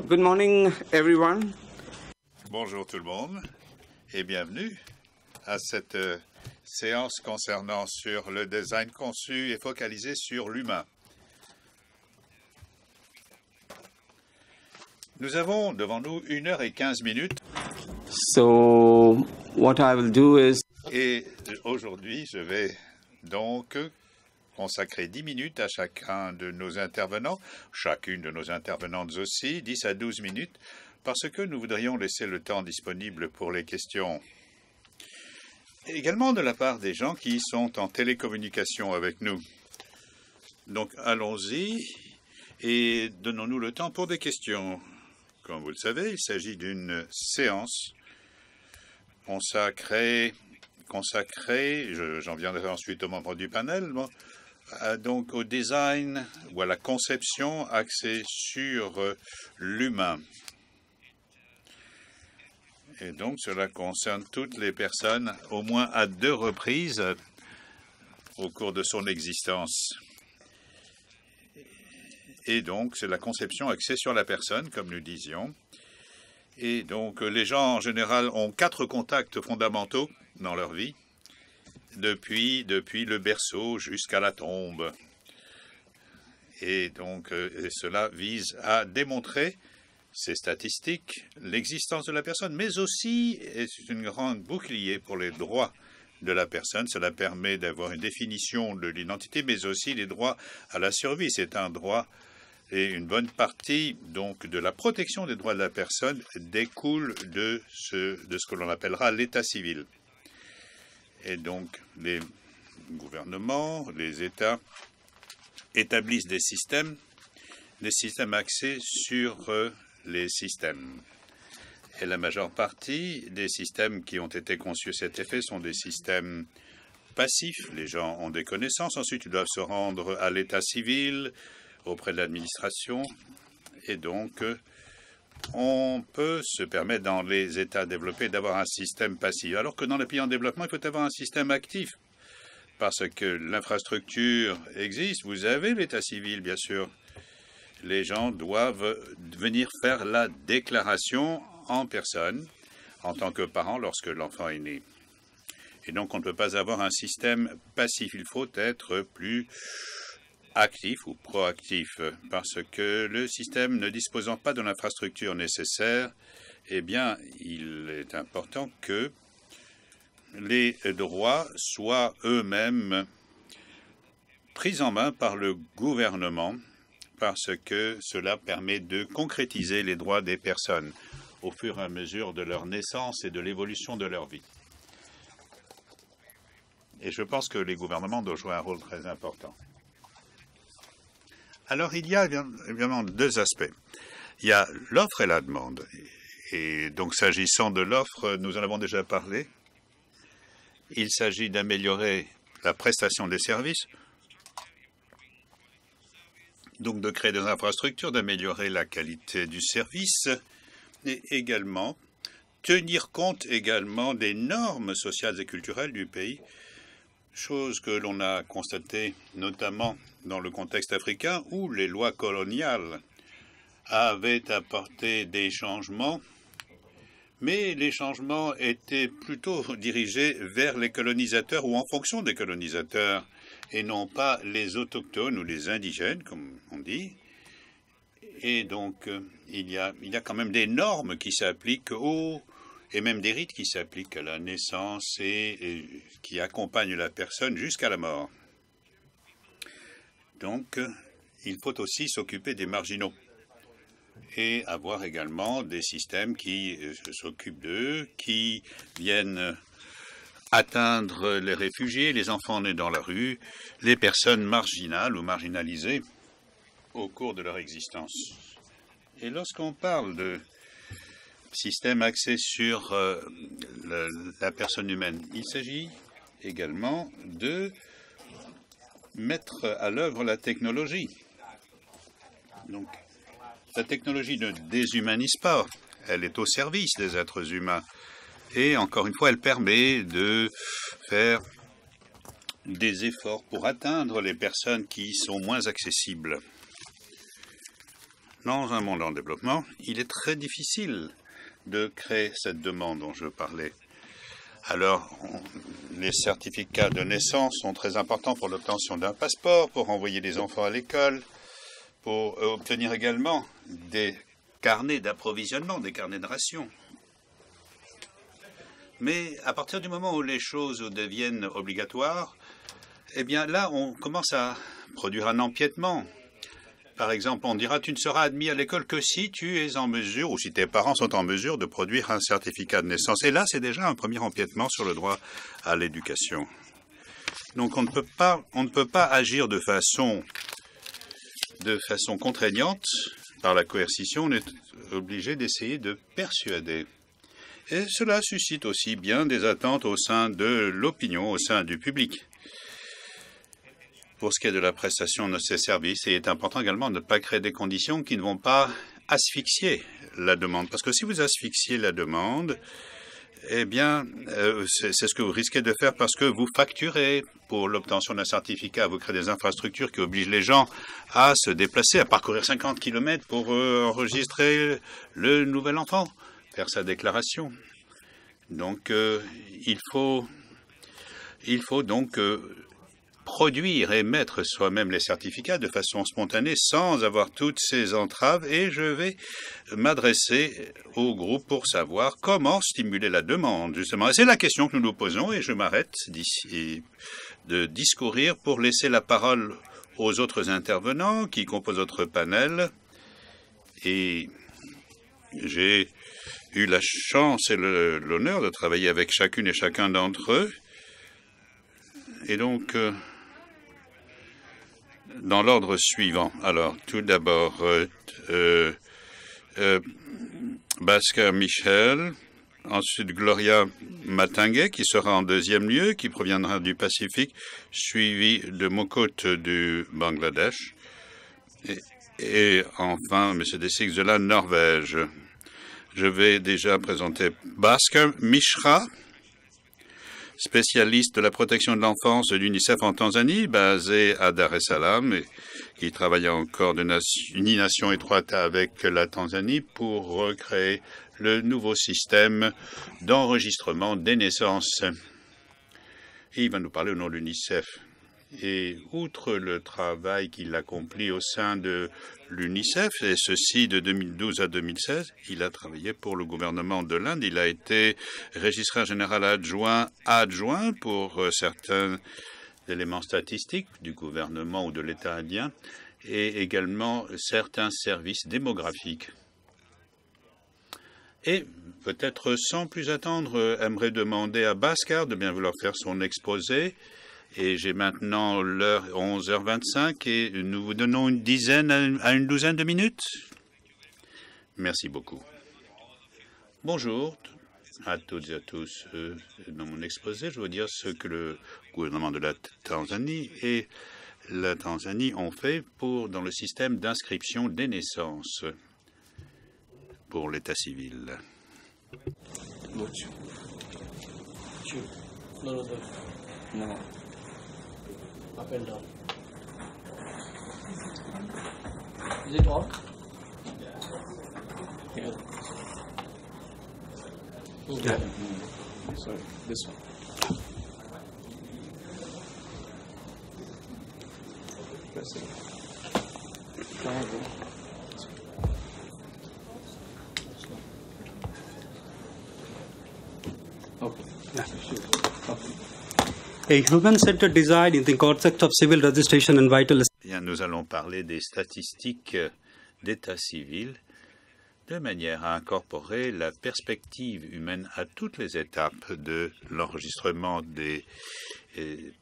Good morning, everyone. Bonjour tout le monde et bienvenue à cette séance concernant sur le design conçu et focalisé sur l'humain. Nous avons devant nous 1 heure et 15 minutes. So what I will do is... Et aujourd'hui, je vais donc consacrer 10 minutes à chacun de nos intervenants, chacune de nos intervenantes aussi, 10 à 12 minutes, parce que nous voudrions laisser le temps disponible pour les questions. Également de la part des gens qui sont en télécommunication avec nous. Donc allons-y et donnons-nous le temps pour des questions. Comme vous le savez, il s'agit d'une séance consacrée, j'en viendrai ensuite aux membres du panel, donc au design ou à la conception axée sur l'humain. Et donc cela concerne toutes les personnes au moins à 2 reprises au cours de son existence. Et donc c'est la conception axée sur la personne, comme nous disions. Et donc les gens en général ont 4 contacts fondamentaux dans leur vie, depuis le berceau jusqu'à la tombe. Et donc cela vise à démontrer, ces statistiques, l'existence de la personne, mais aussi c'est une grande bouclier pour les droits de la personne. Cela permet d'avoir une définition de l'identité, mais aussi les droits à la survie. C'est un droit et une bonne partie donc de la protection des droits de la personne découle de ce que l'on appellera l'état civil. Et donc les gouvernements, les États établissent des systèmes axés sur les systèmes. Et la majeure partie des systèmes qui ont été conçus à cet effet sont des systèmes passifs. Les gens ont des connaissances, ensuite ils doivent se rendre à l'état civil, auprès de l'administration. Et donc, on peut se permettre dans les États développés d'avoir un système passif, alors que dans les pays en développement, il faut avoir un système actif, parce que l'infrastructure existe. Vous avez l'état civil, bien sûr. Les gens doivent venir faire la déclaration en personne, en tant que parent, lorsque l'enfant est né. Et donc, on ne peut pas avoir un système passif. Il faut être plus actif ou proactif, parce que le système ne disposant pas de l'infrastructure nécessaire, eh bien, il est important que les droits soient eux-mêmes pris en main par le gouvernement, parce que cela permet de concrétiser les droits des personnes au fur et à mesure de leur naissance et de l'évolution de leur vie. Et je pense que les gouvernements doivent jouer un rôle très important. Alors, il y a évidemment 2 aspects. Il y a l'offre et la demande. Et donc, s'agissant de l'offre, nous en avons déjà parlé. Il s'agit d'améliorer la prestation des services, donc de créer des infrastructures, d'améliorer la qualité du service et également tenir compte également des normes sociales et culturelles du pays, chose que l'on a constatée notamment dans le contexte africain où les lois coloniales avaient apporté des changements, mais les changements étaient plutôt dirigés vers les colonisateurs ou en fonction des colonisateurs et non pas les autochtones ou les indigènes, comme on dit. Et donc, il y a quand même des normes qui s'appliquent et même des rites qui s'appliquent à la naissance et qui accompagnent la personne jusqu'à la mort. Donc, il faut aussi s'occuper des marginaux et avoir également des systèmes qui s'occupent d'eux, qui viennent atteindre les réfugiés, les enfants nés dans la rue, les personnes marginales ou marginalisées au cours de leur existence. Et lorsqu'on parle de système axé sur la personne humaine, il s'agit également de mettre à l'œuvre la technologie. Donc, la technologie ne déshumanise pas, elle est au service des êtres humains. Et encore une fois, elle permet de faire des efforts pour atteindre les personnes qui sont moins accessibles. Dans un monde en développement, il est très difficile de créer cette demande dont je parlais. Alors, les certificats de naissance sont très importants pour l'obtention d'un passeport, pour envoyer des enfants à l'école, pour obtenir également des carnets d'approvisionnement, des carnets de ration. Mais à partir du moment où les choses deviennent obligatoires, eh bien là, on commence à produire un empiètement. Par exemple, on dira tu ne seras admis à l'école que si tu es en mesure, ou si tes parents sont en mesure de produire un certificat de naissance. Et là, c'est déjà un premier empiètement sur le droit à l'éducation. Donc on ne peut pas agir de façon contraignante par la coercition. On est obligé d'essayer de persuader. Et cela suscite aussi bien des attentes au sein de l'opinion, au sein du public. Pour ce qui est de la prestation de ces services, il est important également de ne pas créer des conditions qui ne vont pas asphyxier la demande. Parce que si vous asphyxiez la demande, eh bien, c'est ce que vous risquez de faire parce que vous facturez pour l'obtention d'un certificat. Vous créez des infrastructures qui obligent les gens à se déplacer, à parcourir 50 km pour enregistrer le nouvel enfant, faire sa déclaration. Donc, il faut donc produire et mettre soi-même les certificats de façon spontanée sans avoir toutes ces entraves, et je vais m'adresser au groupe pour savoir comment stimuler la demande, justement. Et c'est la question que nous nous posons, et je m'arrête d'ici de discourir pour laisser la parole aux autres intervenants qui composent notre panel. Et j'ai eu la chance et l'honneur de travailler avec chacune et chacun d'entre eux. Et donc, dans l'ordre suivant. Alors, tout d'abord, Bhaskar Michel, ensuite Gloria Matangue, qui sera en deuxième lieu, qui proviendra du Pacifique, suivi de Mokot du Bangladesh, et enfin M. Dessix de la Norvège. Je vais déjà présenter Bhaskar Mishra, spécialiste de la protection de l'enfance de l'UNICEF en Tanzanie, basé à Dar es Salaam, et qui travaille en coordination étroite avec la Tanzanie pour recréer le nouveau système d'enregistrement des naissances. Et il va nous parler au nom de l'UNICEF. Et outre le travail qu'il accomplit au sein de l'UNICEF, et ceci de 2012 à 2016, il a travaillé pour le gouvernement de l'Inde. Il a été registraire général adjoint pour certains éléments statistiques du gouvernement ou de l'État indien, et également certains services démographiques. Et peut-être sans plus attendre, aimerais demander à Bhaskar de bien vouloir faire son exposé. Et j'ai maintenant l'heure 11h25 et nous vous donnons une dizaine à une douzaine de minutes. Merci beaucoup. Bonjour à toutes et à tous. Dans mon exposé, je veux dire ce que le gouvernement de la Tanzanie et la Tanzanie ont fait dans le système d'inscription des naissances pour l'état civil. No. Up and down. Is it on? Yeah. Yeah. Sorry, this one. Press it. Okay. Yeah, sure. Okay. A human-centered design in the concept of civil registration and vital. Bien, nous allons parler des statistiques d'état civil de manière à incorporer la perspective humaine à toutes les étapes de l'enregistrement des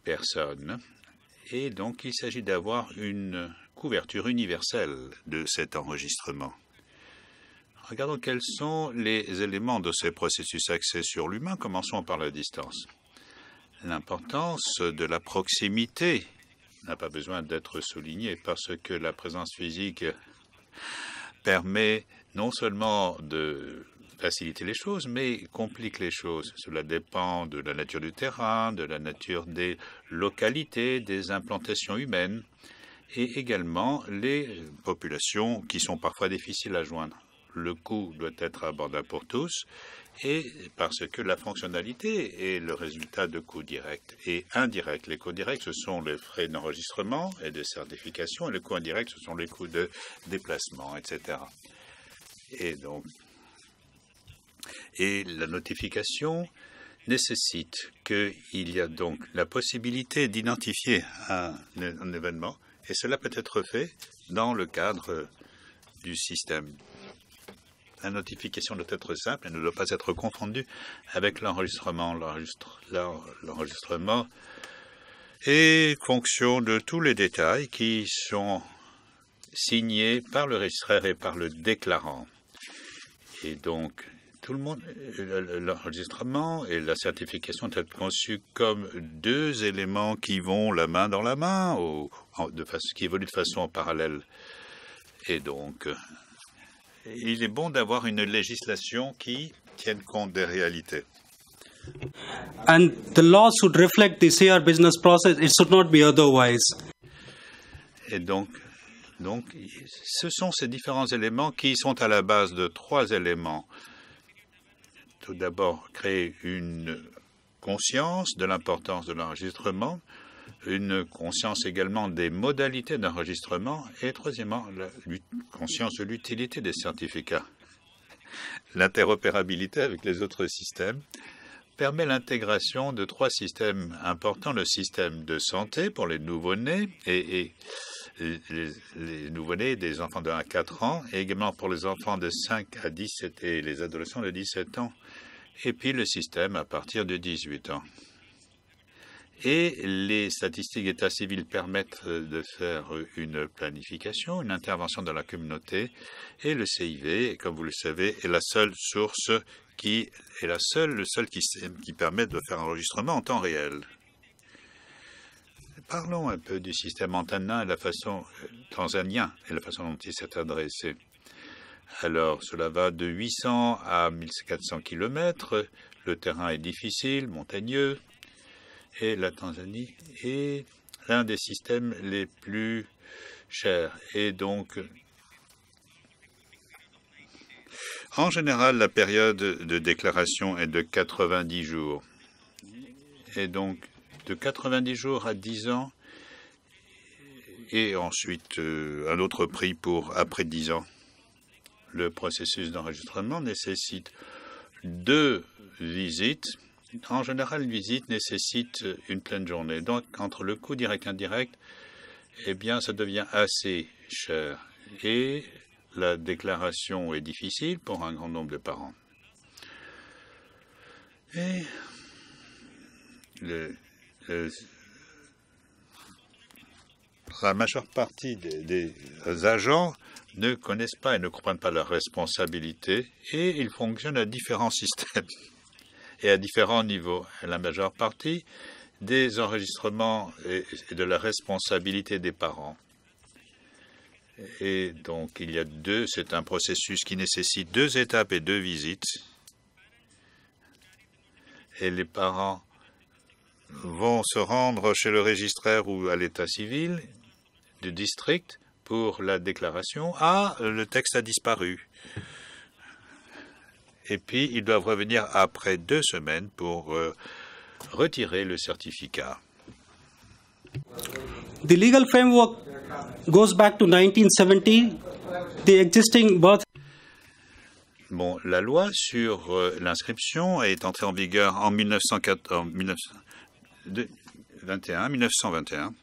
personnes. Et donc, il s'agit d'avoir une couverture universelle de cet enregistrement. Regardons quels sont les éléments de ces processus axés sur l'humain. Commençons par la distance. L'importance de la proximité n'a pas besoin d'être soulignée parce que la présence physique permet non seulement de faciliter les choses, mais complique les choses. Cela dépend de la nature du terrain, de la nature des localités, des implantations humaines. et également les populations qui sont parfois difficiles à joindre. Le coût doit être abordable pour tous et parce que la fonctionnalité est le résultat de coûts directs et indirects. Les coûts directs, ce sont les frais d'enregistrement et de certification et les coûts indirects, ce sont les coûts de déplacement, etc. Et la notification nécessite qu'il y a donc la possibilité d'identifier un événement et cela peut être fait dans le cadre du système. La notification doit être simple et ne doit pas être confondue avec l'enregistrement. L'enregistrement est fonction de tous les détails qui sont signés par le registraire et par le déclarant. Et donc, tout le monde, l'enregistrement et la certification sont conçus comme deux éléments qui vont la main dans la main, qui évoluent de façon parallèle. Et donc, il est bon d'avoir une législation qui tienne compte des réalités. And the law should reflect the CR business process. It should not be otherwise. Et donc, ce sont ces différents éléments qui sont à la base de trois éléments. Tout d'abord, créer une conscience de l'importance de l'enregistrement, une conscience également des modalités d'enregistrement et troisièmement, la conscience de l'utilité des certificats. L'interopérabilité avec les autres systèmes permet l'intégration de trois systèmes importants, le système de santé pour les nouveau-nés et les nouveau-nés des enfants de 1 à 4 ans et également pour les enfants de 5 à 17 et les adolescents de 17 ans et puis le système à partir de 18 ans. Et les statistiques d'état civil permettent de faire une planification, une intervention dans la communauté. Et le CIV, comme vous le savez, est la seule source qui est le seul qui permet de faire un enregistrement en temps réel. Parlons un peu du système antennin et la façon tanzanien et la façon dont il s'est adressé. Alors, cela va de 800 à 1400 km. Le terrain est difficile, montagneux. Et la Tanzanie est l'un des systèmes les plus chers. Et donc, en général, la période de déclaration est de 90 jours. Et donc, de 90 jours à 10 ans, et ensuite un autre prix pour après 10 ans. Le processus d'enregistrement nécessite 2 visites. En général, une visite nécessite une pleine journée. Donc, entre le coût direct et indirect, eh bien, ça devient assez cher. Et la déclaration est difficile pour un grand nombre de parents. Et la majeure partie des agents ne connaissent pas et ne comprennent pas leurs responsabilités et ils fonctionnent à différents systèmes et à différents niveaux. La majeure partie des enregistrements et de la responsabilité des parents. Et donc, c'est un processus qui nécessite 2 étapes et 2 visites. Et les parents vont se rendre chez le registraire ou à l'état civil du district pour la déclaration. Ah, le texte a disparu. Et puis, ils doivent revenir après 2 semaines pour retirer le certificat. The legal framework goes back to 1970. The existing birth. Bon, la loi sur l'inscription est entrée en vigueur en 1921.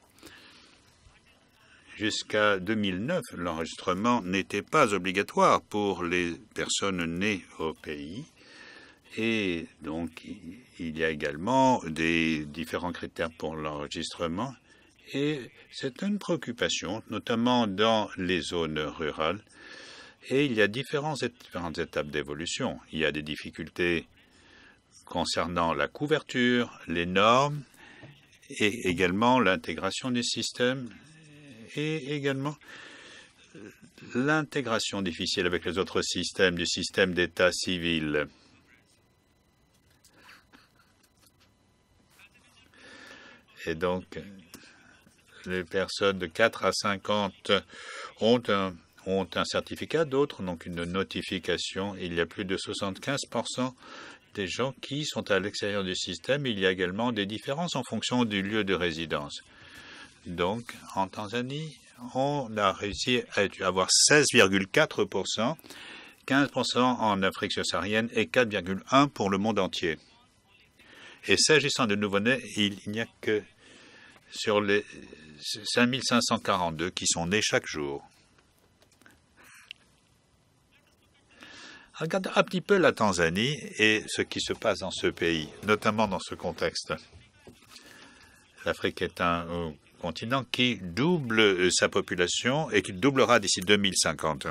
Jusqu'à 2009, l'enregistrement n'était pas obligatoire pour les personnes nées au pays. Et donc, il y a également des différents critères pour l'enregistrement. Et c'est une préoccupation, notamment dans les zones rurales. Et il y a différentes étapes d'évolution. Il y a des difficultés concernant la couverture, les normes, et également l'intégration des systèmes, et également l'intégration difficile avec les autres systèmes, du système d'état civil. Et donc, les personnes de 4 à 50 ont un certificat, d'autres n'ont qu'une notification. Il y a plus de 75% des gens qui sont à l'extérieur du système. Il y a également des différences en fonction du lieu de résidence. Donc, en Tanzanie, on a réussi à avoir 16,4%, 15% en Afrique subsaharienne et 4,1% pour le monde entier. Et s'agissant de nouveau-nés, il n'y a que sur les 5542 qui sont nés chaque jour. Regardez un petit peu la Tanzanie et ce qui se passe dans ce pays, notamment dans ce contexte. L'Afrique est un continent qui double sa population et qui doublera d'ici 2050.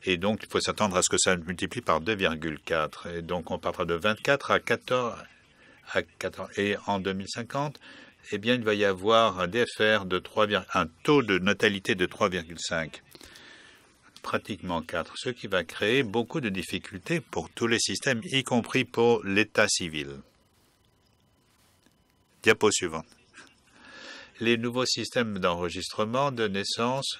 Et donc, il faut s'attendre à ce que ça multiplie par 2,4. Et donc, on passera de 24 à 14. Et en 2050, eh bien, il va y avoir un DFR de un taux de natalité de 3,5. Pratiquement 4, ce qui va créer beaucoup de difficultés pour tous les systèmes, y compris pour l'état civil. Diapo suivante. Les nouveaux systèmes d'enregistrement de naissance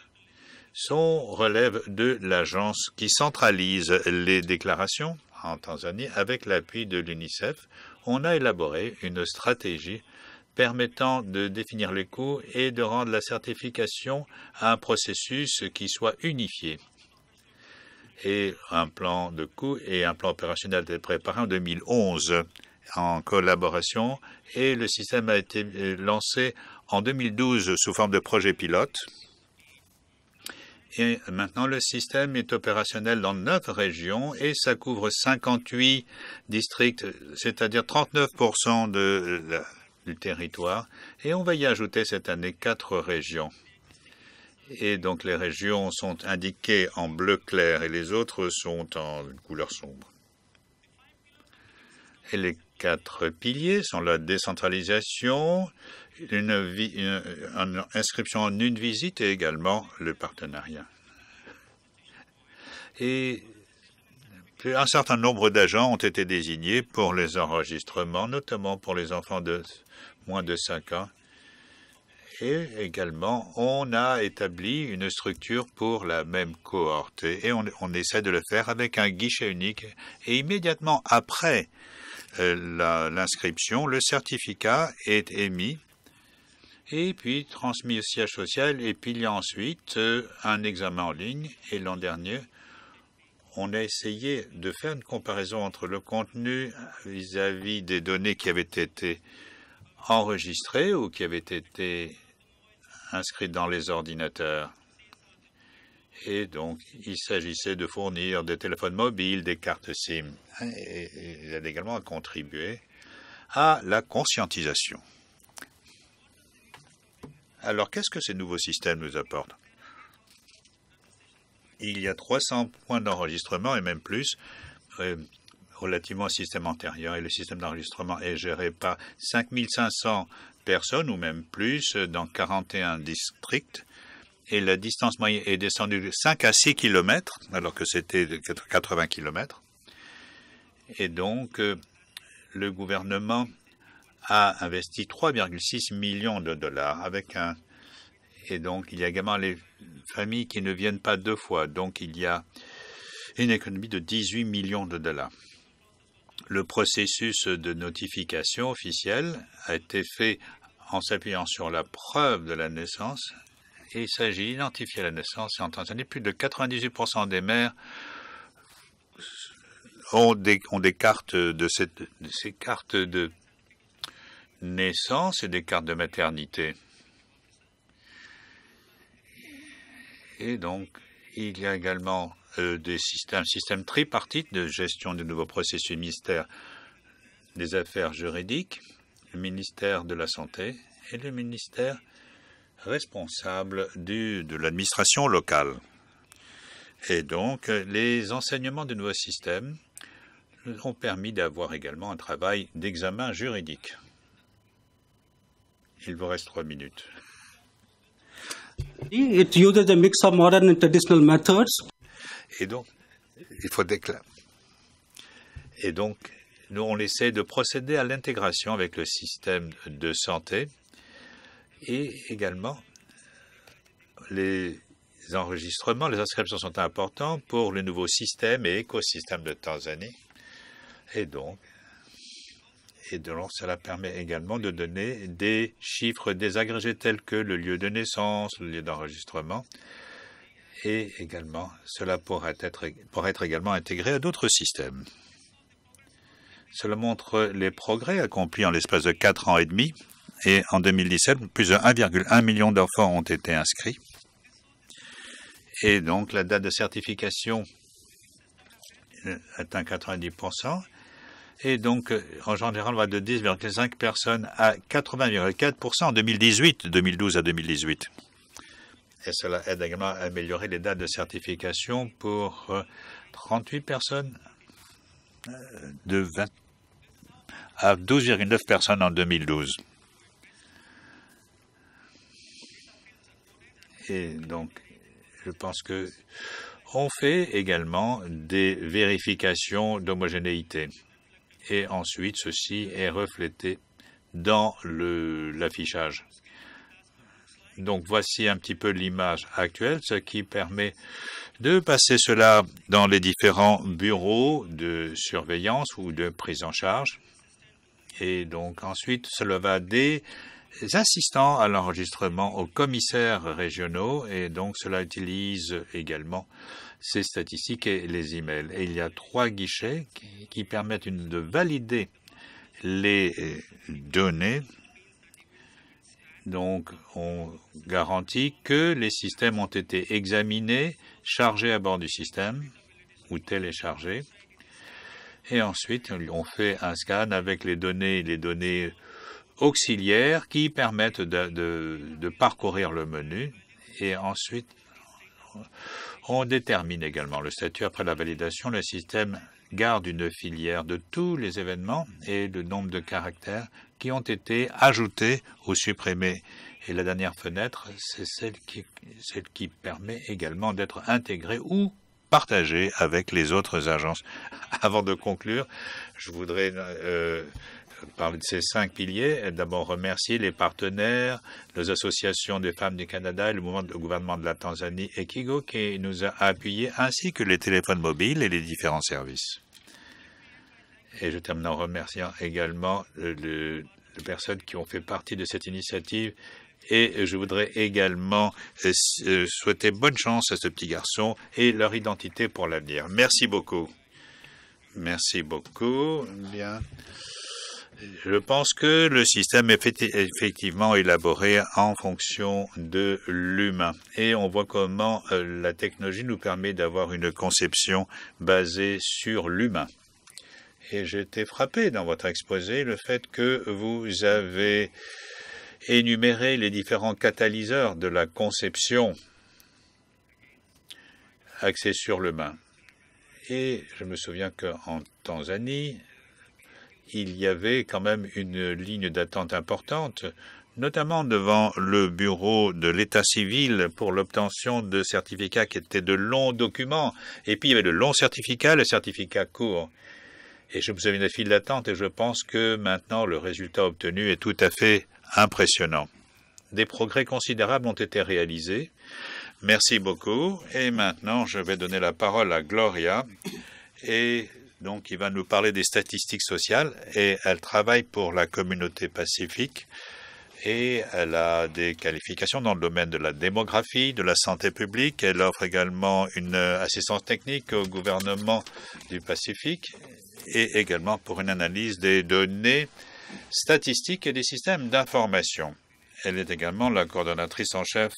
relèvent de l'agence qui centralise les déclarations en Tanzanie avec l'appui de l'UNICEF. On a élaboré une stratégie permettant de définir les coûts et de rendre la certification à un processus qui soit unifié. Et un plan de coûts et un plan opérationnel a été préparé en 2011 en collaboration et le système a été lancé en 2012 sous forme de projet pilote. Et maintenant, le système est opérationnel dans 9 régions et ça couvre 58 districts, c'est-à-dire 39% du territoire. Et on va y ajouter cette année 4 régions. Et donc, les régions sont indiquées en bleu clair et les autres sont en couleur sombre. Et les 4 piliers sont la décentralisation, une inscription en une visite et également le partenariat. Et un certain nombre d'agents ont été désignés pour les enregistrements, notamment pour les enfants de moins de 5 ans. Et également, on a établi une structure pour la même cohorte. Et on essaie de le faire avec un guichet unique. Et immédiatement après l'inscription, le certificat est émis et puis transmis au siège social. Et puis il y a ensuite un examen en ligne. Et l'an dernier, on a essayé de faire une comparaison entre le contenu vis-à-vis des données qui avaient été enregistrées ou qui avaient été inscrites dans les ordinateurs. Et donc, il s'agissait de fournir des téléphones mobiles, des cartes SIM. Et il a également contribué à la conscientisation. Alors, qu'est-ce que ces nouveaux systèmes nous apportent? Il y a 300 points d'enregistrement et même plus relativement au système antérieur. Et le système d'enregistrement est géré par 5500 personnes ou même plus dans 41 districts. Et la distance moyenne est descendue de 5 à 6 km, alors que c'était de 80 km. Et donc, le gouvernement a investi 3,6 millions de dollars avec et donc, il y a également les familles qui ne viennent pas 2 fois. Donc, il y a une économie de 18 millions de dollars. Le processus de notification officielle a été fait en s'appuyant sur la preuve de la naissance. Et il s'agit d'identifier la naissance. Et en Tanzanie, plus de 98% des mères ont des cartes ces cartes de naissance et des cartes de maternité. Et donc, il y a également un système tripartite de gestion de nouveaux processus, le ministère des Affaires juridiques, le ministère de la Santé et le ministère responsable de l'administration locale. Et donc, les enseignements de nouveaux systèmes ont permis d'avoir également un travail d'examen juridique. Il vous reste 3 minutes. It uses a mix of modern and traditional methods. Et donc, il faut déclarer. Et donc, nous, on essaie de procéder à l'intégration avec le système de santé Et également, les enregistrements, les inscriptions sont importants pour le nouveau système et écosystème de Tanzanie. Et donc, cela permet également de donner des chiffres désagrégés tels que le lieu de naissance, le lieu d'enregistrement. Et également, cela pourrait être également intégré à d'autres systèmes. Cela montre les progrès accomplis en l'espace de 4 ans et demi. Et en 2017, plus de 1,1 million d'enfants ont été inscrits. Et donc, la date de certification atteint 90%. Et donc, en général, on va de 10,5 personnes à 80,4% en 2012 à 2018. Et cela aide également à améliorer les dates de certification pour 38 personnes de 20 à 12,9 personnes en 2012. Et donc, je pense que on fait également des vérifications d'homogénéité. Et ensuite, ceci est reflété dans l'affichage. Donc, voici un petit peu l'image actuelle, ce qui permet de passer cela dans les différents bureaux de surveillance ou de prise en charge. Et donc, ensuite, cela va des assistants à l'enregistrement aux commissaires régionaux. Et donc, cela utilise également ces statistiques et les emails. Et il y a 3 guichets qui permettent de valider les données. Donc, on garantit que les systèmes ont été examinés, chargés à bord du système ou téléchargés. Et ensuite, on fait un scan avec les données auxiliaires qui permettent de parcourir le menu. Et ensuite, on détermine également le statut. Après la validation, le système garde une filière de tous les événements et le nombre de caractères qui ont été ajoutés ou supprimés. Et la dernière fenêtre, c'est celle qui permet également d'être intégrée ou partagée avec les autres agences. Avant de conclure, je voudrais parler de ces 5 piliers. D'abord, remercier les partenaires, les associations des femmes du Canada et le gouvernement de la Tanzanie et Kigo qui nous a appuyés, ainsi que les téléphones mobiles et les différents services. Et je termine en remerciant également les personnes qui ont fait partie de cette initiative. Et je voudrais également souhaiter bonne chance à ce petit garçon et leur identité pour l'avenir. Merci beaucoup. Merci beaucoup. Bien. Je pense que le système est effectivement élaboré en fonction de l'humain. Et on voit comment la technologie nous permet d'avoir une conception basée sur l'humain. Et j'ai été frappé dans votre exposé le fait que vous avez énuméré les différents catalyseurs de la conception axée sur l'humain. Et je me souviens qu'en Tanzanie, il y avait quand même une ligne d'attente importante, notamment devant le bureau de l'état civil pour l'obtention de certificats qui étaient de longs documents. Et puis il y avait le long certificat, le certificat court. Et je me souviens des files d'attente et je pense que maintenant le résultat obtenu est tout à fait impressionnant. Des progrès considérables ont été réalisés. Merci beaucoup. Et maintenant, je vais donner la parole à Gloria. Et donc, il va nous parler des statistiques sociales. Et elle travaille pour la communauté pacifique. Et elle a des qualifications dans le domaine de la démographie, de la santé publique. Elle offre également une assistance technique au gouvernement du Pacifique et également pour une analyse des données statistiques et des systèmes d'information. Elle est également la coordonnatrice en chef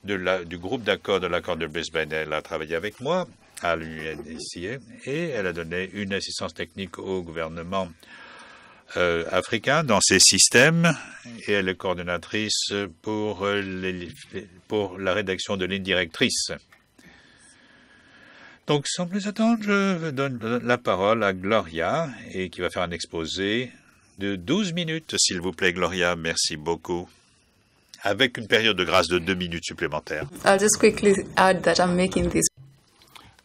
du groupe d'accord de l'accord de Brisbane. Elle a travaillé avec moi à l'UNHCR et elle a donné une assistance technique au gouvernement africain dans ces systèmes et elle est coordonnatrice pour la rédaction de lignes directrices. Donc, sans plus attendre, je donne la parole à Gloria et qui va faire un exposé de 12 minutes, s'il vous plaît, Gloria. Merci beaucoup. Avec une période de grâce de 2 minutes supplémentaires. I'll just quickly add that I'm making this.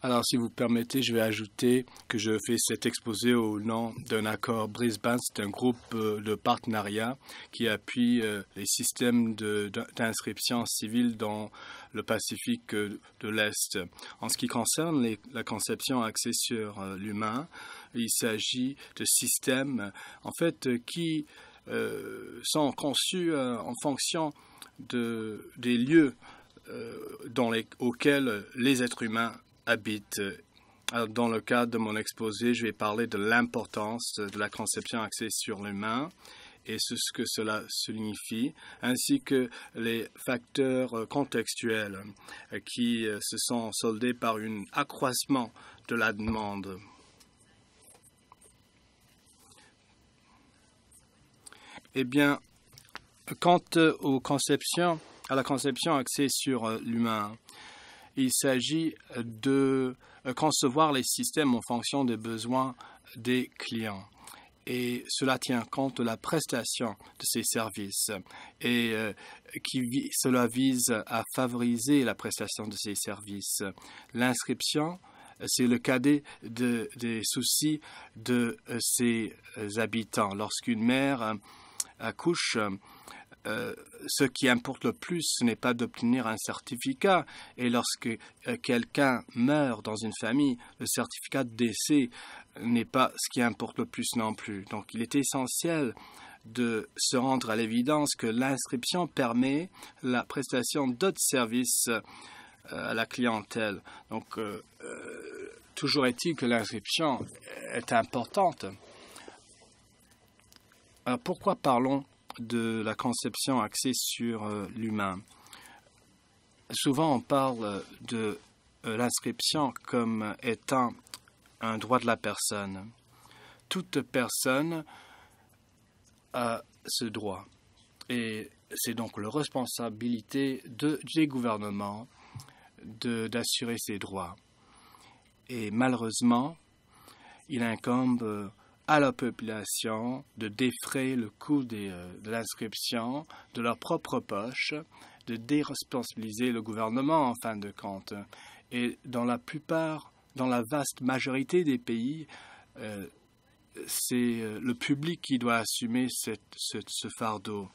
Alors, si vous permettez, je vais ajouter que je fais cet exposé au nom d'un accord Brisbane. C'est un groupe de partenariat qui appuie les systèmes d'inscription civile dans le Pacifique de l'Est. En ce qui concerne la conception axée sur l'humain, il s'agit de systèmes, en fait, qui sont conçus en fonction des lieux auxquels les êtres humains habitent. Alors, dans le cadre de mon exposé, je vais parler de l'importance de la conception axée sur l'humain et ce que cela signifie, ainsi que les facteurs contextuels qui se sont soldés par un accroissement de la demande. Eh bien, quant à la conception axée sur l'humain, il s'agit de concevoir les systèmes en fonction des besoins des clients. Et cela tient compte de la prestation de ces services et cela vise à favoriser la prestation de ces services. L'inscription, c'est le cadet des soucis de ses habitants. Lorsqu'une mère accouche, ce qui importe le plus, ce n'est pas d'obtenir un certificat. Et lorsque quelqu'un meurt dans une famille, le certificat de décès n'est pas ce qui importe le plus non plus. Donc, il est essentiel de se rendre à l'évidence que l'inscription permet la prestation d'autres services à la clientèle. Donc, toujours est-il que l'inscription est importante. Alors, pourquoi parlons de la conception axée sur l'humain? Souvent, on parle de l'inscription comme étant un droit de la personne. Toute personne a ce droit. Et c'est donc la responsabilité des gouvernements d'assurer ces droits. Et malheureusement, il incombe à la population de défrayer le coût de l'inscription de leur propre poche, de déresponsabiliser le gouvernement en fin de compte. Et dans la vaste majorité des pays, c'est le public qui doit assumer ce fardeau.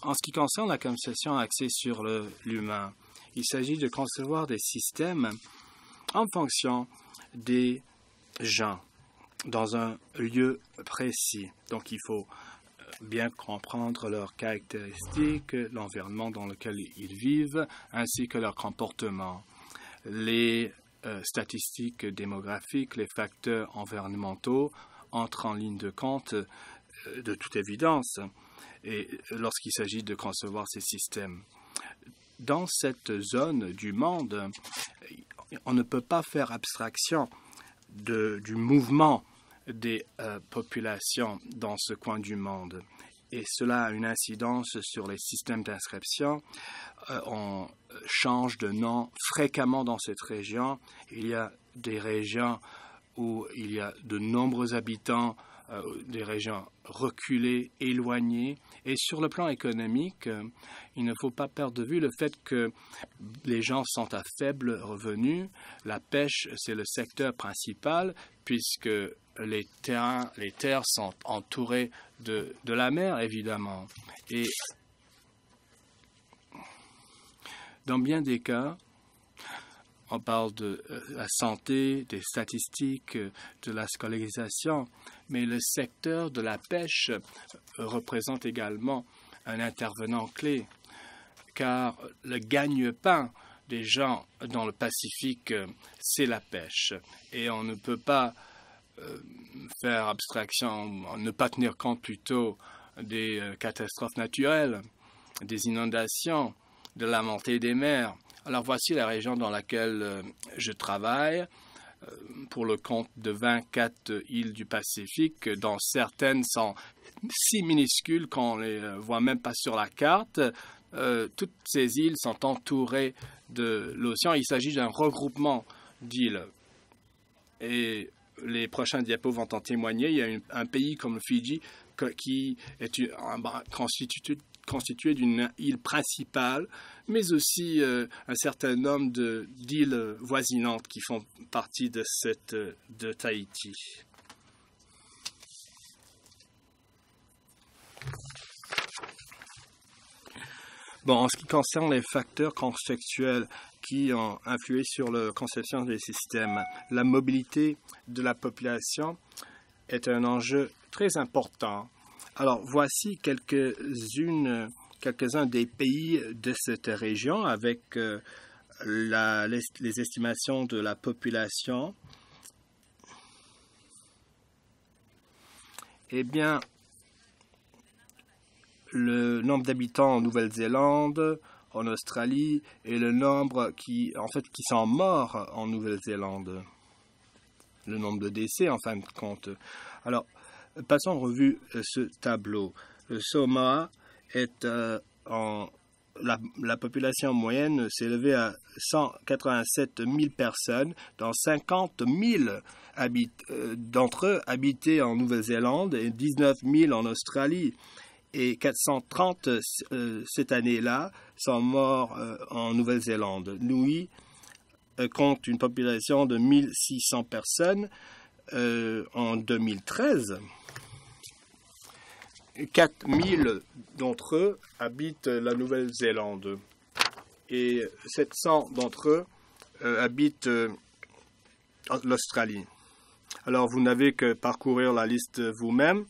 En ce qui concerne la conception axée sur l'humain, il s'agit de concevoir des systèmes en fonction des gens dans un lieu précis. Donc, il faut bien comprendre leurs caractéristiques, l'environnement dans lequel ils vivent, ainsi que leur comportement. Les statistiques démographiques, les facteurs environnementaux entrent en ligne de compte de toute évidence et lorsqu'il s'agit de concevoir ces systèmes. Dans cette zone du monde, on ne peut pas faire abstraction du mouvement des populations dans ce coin du monde. Et cela a une incidence sur les systèmes d'inscription. On change de nom fréquemment dans cette région. Il y a des régions où il y a de nombreux habitants, des régions reculées, éloignées. Et sur le plan économique, il ne faut pas perdre de vue le fait que les gens sont à faible revenu. La pêche, c'est le secteur principal, puisque les terres sont entourées de la mer, évidemment. Et dans bien des cas, on parle de la santé, des statistiques, de la scolarisation, mais le secteur de la pêche représente également un intervenant clé, car le gagne-pain des gens dans le Pacifique, c'est la pêche. Et on ne peut pas faire abstraction, ne pas tenir compte plutôt des catastrophes naturelles, des inondations, de la montée des mers. Alors voici la région dans laquelle je travaille pour le compte de 24 îles du Pacifique, dont certaines sont si minuscules qu'on ne les voit même pas sur la carte. Toutes ces îles sont entourées de l'océan. Il s'agit d'un regroupement d'îles. Et les prochains diapos vont en témoigner. Il y a un pays comme le Fidji qui est constitué d'une île principale, mais aussi un certain nombre d'îles voisinantes qui font partie de Tahiti. Bon, en ce qui concerne les facteurs contextuels qui ont influé sur la conception des systèmes, la mobilité de la population est un enjeu très important. Alors, voici quelques-uns des pays de cette région avec les estimations de la population. Eh bien, le nombre d'habitants en Nouvelle-Zélande, en Australie, et le nombre qui sont morts en Nouvelle-Zélande. Le nombre de décès, en fin de compte. Alors, passons en revue ce tableau. Le Samoa est la population moyenne s'est élevée à 187 000 personnes, dont 50 000 d'entre eux habitaient en Nouvelle-Zélande et 19 000 en Australie. Et 430 cette année-là sont morts en Nouvelle-Zélande. Niue compte une population de 1600 personnes en 2013. 4000 d'entre eux habitent la Nouvelle-Zélande et 700 d'entre eux habitent l'Australie. Alors, vous n'avez que parcourir la liste vous-même,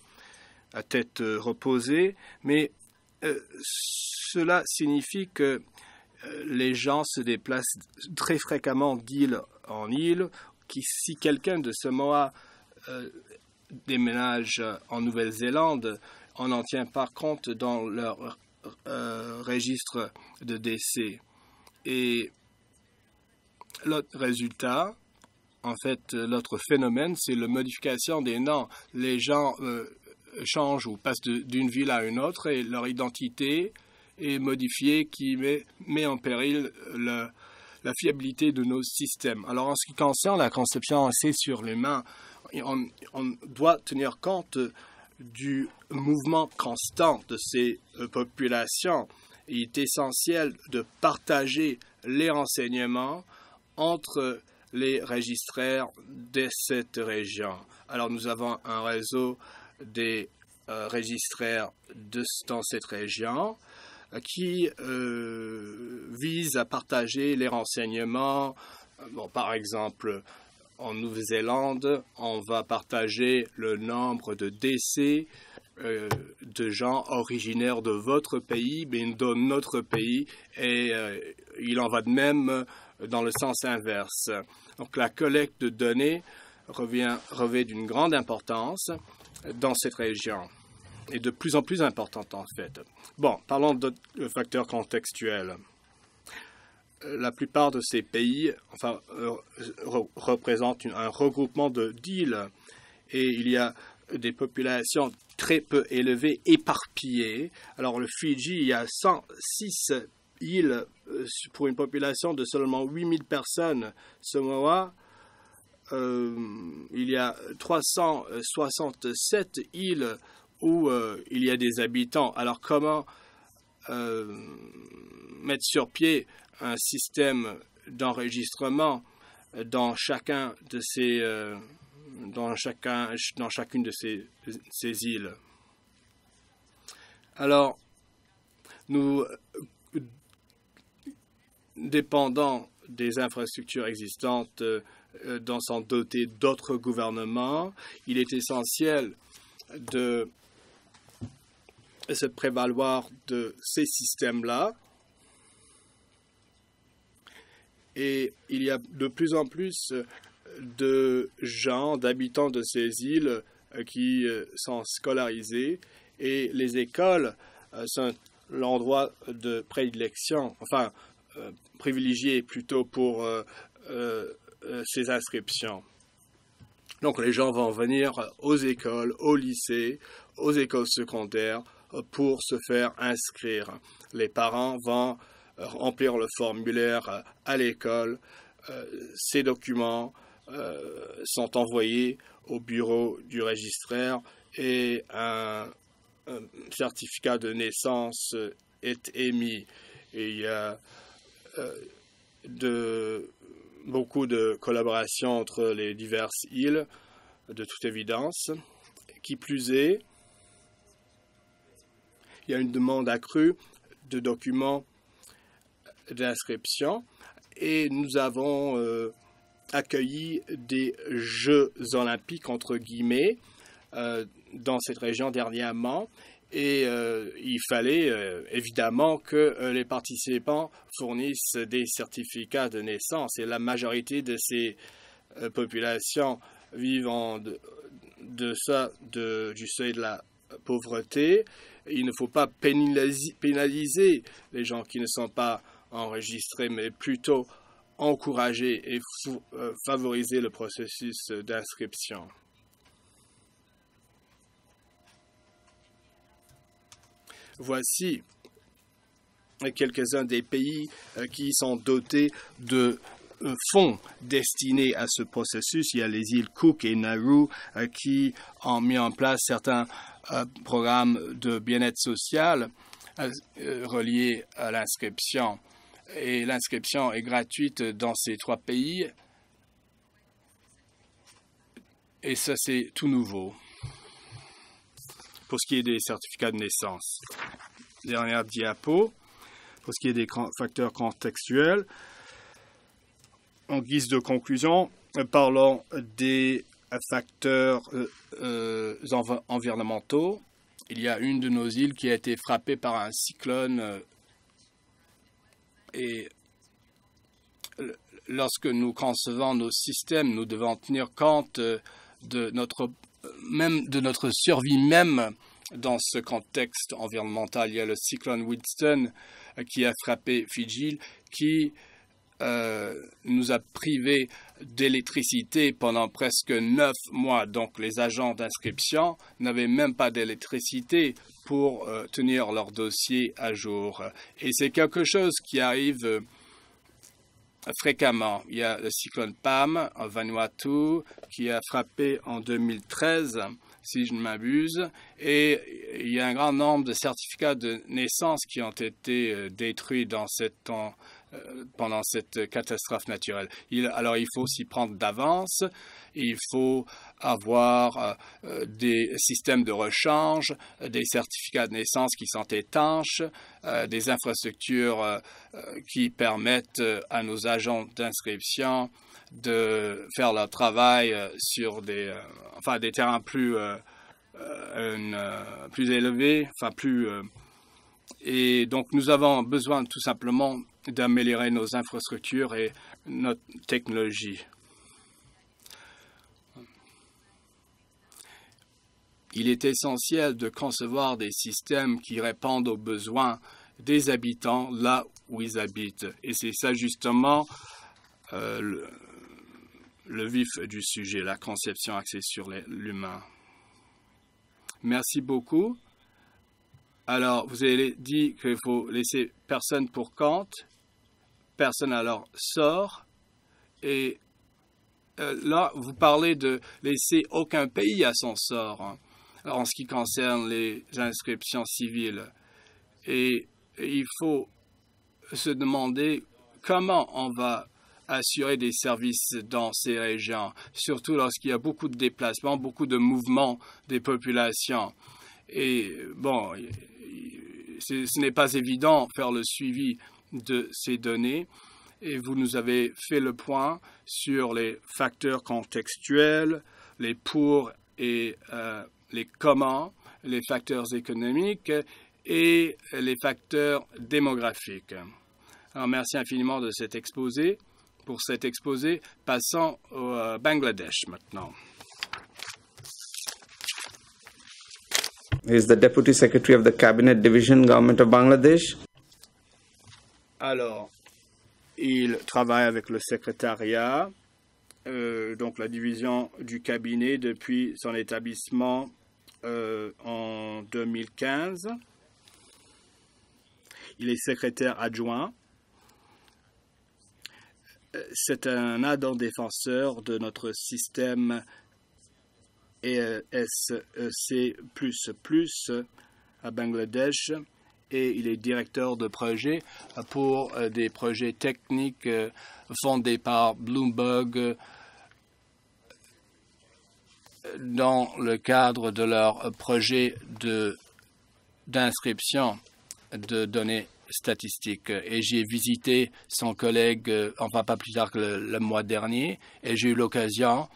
à tête reposée, mais cela signifie que les gens se déplacent très fréquemment d'île en île. Si quelqu'un de Samoa déménage en Nouvelle-Zélande, on n'en tient pas compte dans leur registre de décès. Et l'autre résultat, en fait, l'autre phénomène, c'est la modification des noms. Les gens changent ou passent d'une ville à une autre et leur identité est modifiée, qui met en péril la fiabilité de nos systèmes. Alors, en ce qui concerne la conception axée sur l'humain, on doit tenir compte du mouvement constant de ces populations. Il est essentiel de partager les renseignements entre les registraires de cette région. Alors, nous avons un réseau des registraires dans cette région qui vise à partager les renseignements. Bon, par exemple, en Nouvelle-Zélande, on va partager le nombre de décès de gens originaires de votre pays, mais de notre pays, et il en va de même dans le sens inverse. Donc la collecte de données revêt d'une grande importance dans cette région, et de plus en plus importante en fait. Bon, parlons de facteurs contextuels. La plupart de ces pays représentent un regroupement d'îles, et il y a des populations très peu élevées, éparpillées. Alors, le Fidji, il y a 106 îles pour une population de seulement 8000 personnes. Samoa, il y a 367 îles où il y a des habitants. Alors, comment mettre sur pied un système d'enregistrement dans chacune de ces îles? Alors, nous dépendons des infrastructures existantes dont sont dotés d'autres gouvernements. Il est essentiel de se prévaloir de ces systèmes-là. Et il y a de plus en plus de gens, d'habitants de ces îles qui sont scolarisés, et les écoles sont l'endroit de prédilection, enfin privilégié plutôt pour ces inscriptions. Donc les gens vont venir aux écoles, aux lycées, aux écoles secondaires pour se faire inscrire. Les parents vont remplir le formulaire à l'école. Ces documents sont envoyés au bureau du registraire et un certificat de naissance est émis. Et il y a beaucoup de collaboration entre les diverses îles, de toute évidence. Qui plus est, il y a une demande accrue de documents d'inscription et nous avons accueilli des Jeux olympiques, entre guillemets, dans cette région dernièrement. Et il fallait évidemment que les participants fournissent des certificats de naissance. Et la majorité de ces populations vivant du seuil de la pauvreté. Il ne faut pas pénaliser les gens qui ne sont pas enregistrés, mais plutôt encourager et favoriser le processus d'inscription. Voici quelques-uns des pays qui sont dotés de fonds destinés à ce processus. Il y a les îles Cook et Nauru qui ont mis en place certains programmes de bien-être social reliés à l'inscription. Et l'inscription est gratuite dans ces 3 pays. Et ça, c'est tout nouveau pour ce qui est des certificats de naissance. Dernière diapo, pour ce qui est des facteurs contextuels. En guise de conclusion, parlons des facteurs environnementaux. Il y a une de nos îles qui a été frappée par un cyclone et lorsque nous concevons nos systèmes, nous devons tenir compte de notre survie même dans ce contexte environnemental. Il y a le cyclone Winston qui a frappé Fidji, qui nous a privés d'électricité pendant presque 9 mois. Donc, les agents d'inscription n'avaient même pas d'électricité pour tenir leur dossier à jour. Et c'est quelque chose qui arrive fréquemment. Il y a le cyclone Pam en Vanuatu qui a frappé en 2013, si je ne m'abuse, et il y a un grand nombre de certificats de naissance qui ont été détruits pendant cette catastrophe naturelle. Alors, il faut s'y prendre d'avance. Il faut avoir des systèmes de rechange, des certificats de naissance qui sont étanches, des infrastructures qui permettent à nos agents d'inscription de faire leur travail sur des terrains plus élevés, et donc nous avons besoin tout simplement d'améliorer nos infrastructures et notre technologie. Il est essentiel de concevoir des systèmes qui répondent aux besoins des habitants là où ils habitent. Et c'est ça justement le vif du sujet, la conception axée sur l'humain. Merci beaucoup. Alors, vous avez dit qu'il faut laisser personne pour compte. Personne alors sort. Et là, vous parlez de laisser aucun pays à son sort, alors, en ce qui concerne les inscriptions civiles. Et il faut se demander comment on va assurer des services dans ces régions, surtout lorsqu'il y a beaucoup de déplacements, beaucoup de mouvements des populations. Et bon, ce n'est pas évident de faire le suivi de ces données. Et vous nous avez fait le point sur les facteurs contextuels, les pour et les comment, les facteurs économiques et les facteurs démographiques. Alors, merci infiniment de cet exposé. Pour cet exposé, passons au Bangladesh maintenant. He is the Deputy Secretary of the Cabinet Division, Government of Bangladesh. Alors, il travaille avec le secrétariat, donc la division du cabinet depuis son établissement en 2015. Il est secrétaire adjoint. C'est un ardent défenseur de notre système ESC++ à Bangladesh et il est directeur de projet pour des projets techniques fondés par Bloomberg dans le cadre de leur projet d'inscription de données statistiques. Et j'ai visité son collègue, enfin pas plus tard que le mois dernier, et j'ai eu l'occasion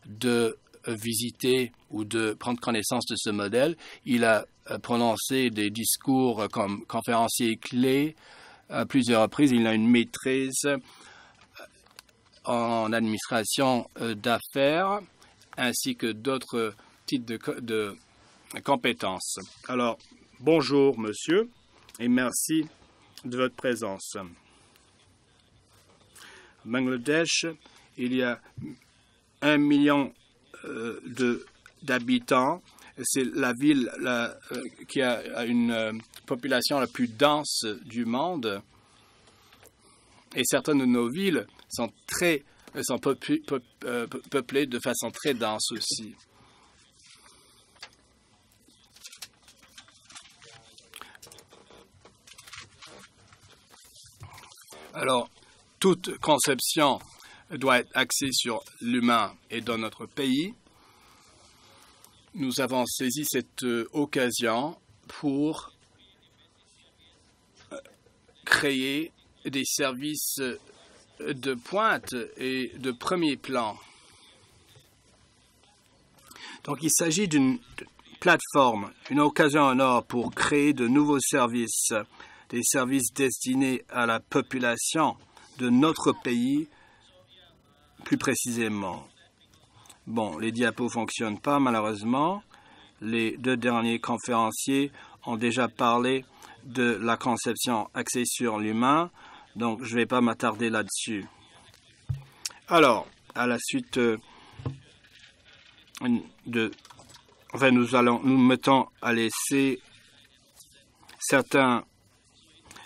de visiter ou de prendre connaissance de ce modèle. Il a prononcé des discours comme conférencier clé à plusieurs reprises. Il a une maîtrise en administration d'affaires ainsi que d'autres types de compétences. Alors, bonjour monsieur et merci de votre présence. Bangladesh, il y a 1 million d'habitants. C'est la ville qui a une population la plus dense du monde. Et certaines de nos villes sont peuplées de façon très dense aussi. Alors, toute conception doit être axée sur l'humain. Et dans notre pays, nous avons saisi cette occasion pour créer des services de pointe et de premier plan. Donc, il s'agit d'une plateforme, une occasion en or pour créer de nouveaux services, des services destinés à la population de notre pays, plus précisément. Bon, les diapos ne fonctionnent pas, malheureusement. Les deux derniers conférenciers ont déjà parlé de la conception axée sur l'humain, donc je ne vais pas m'attarder là-dessus. Alors, à la suite nous mettons à laisser certaines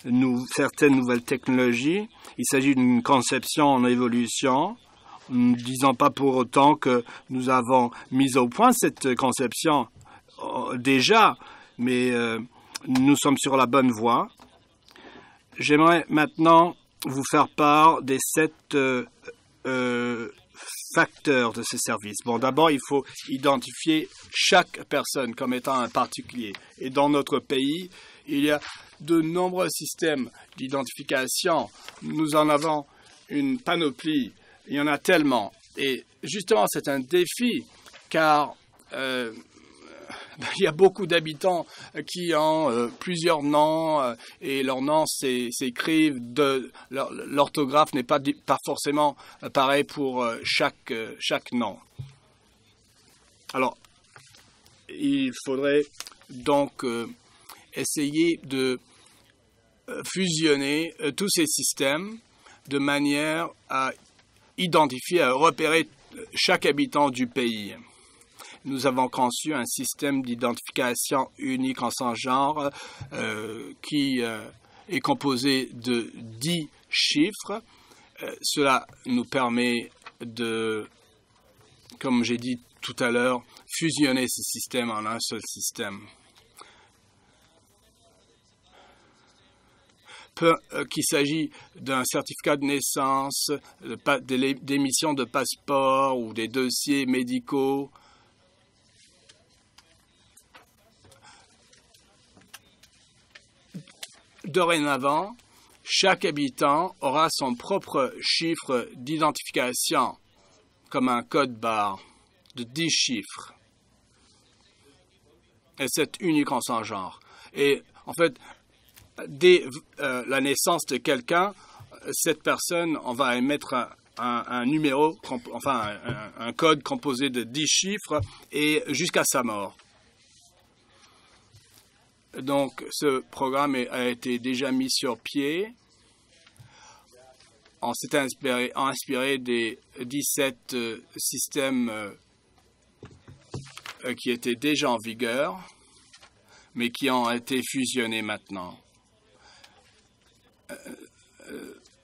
nouvelles technologies. Il s'agit d'une conception en évolution. Nous ne disons pas pour autant que nous avons mis au point cette conception déjà, mais nous sommes sur la bonne voie. J'aimerais maintenant vous faire part des 7 facteurs de ces services. Bon, d'abord, il faut identifier chaque personne comme étant un particulier. Et dans notre pays, il y a de nombreux systèmes d'identification. Nous en avons une panoplie. Il y en a tellement. Et justement, c'est un défi car il y a beaucoup d'habitants qui ont plusieurs noms et leurs noms s'écrivent. L'orthographe n'est pas forcément pareil pour chaque nom. Alors, il faudrait donc essayer de fusionner tous ces systèmes de manière à identifier, à repérer chaque habitant du pays. Nous avons conçu un système d'identification unique en son genre qui est composé de 10 chiffres. Cela nous permet de, comme j'ai dit tout à l'heure, fusionner ces systèmes en un seul système. Qu'il s'agit d'un certificat de naissance, d'émission de passeport ou des dossiers médicaux. Dorénavant, chaque habitant aura son propre chiffre d'identification, comme un code barre de 10 chiffres. Et c'est unique en son genre. Et en fait, dès la naissance de quelqu'un, cette personne, on va émettre un numéro, enfin un code composé de 10 chiffres et jusqu'à sa mort. Donc, ce programme a été déjà mis sur pied. On s'est inspiré des 17 systèmes qui étaient déjà en vigueur, mais qui ont été fusionnés maintenant.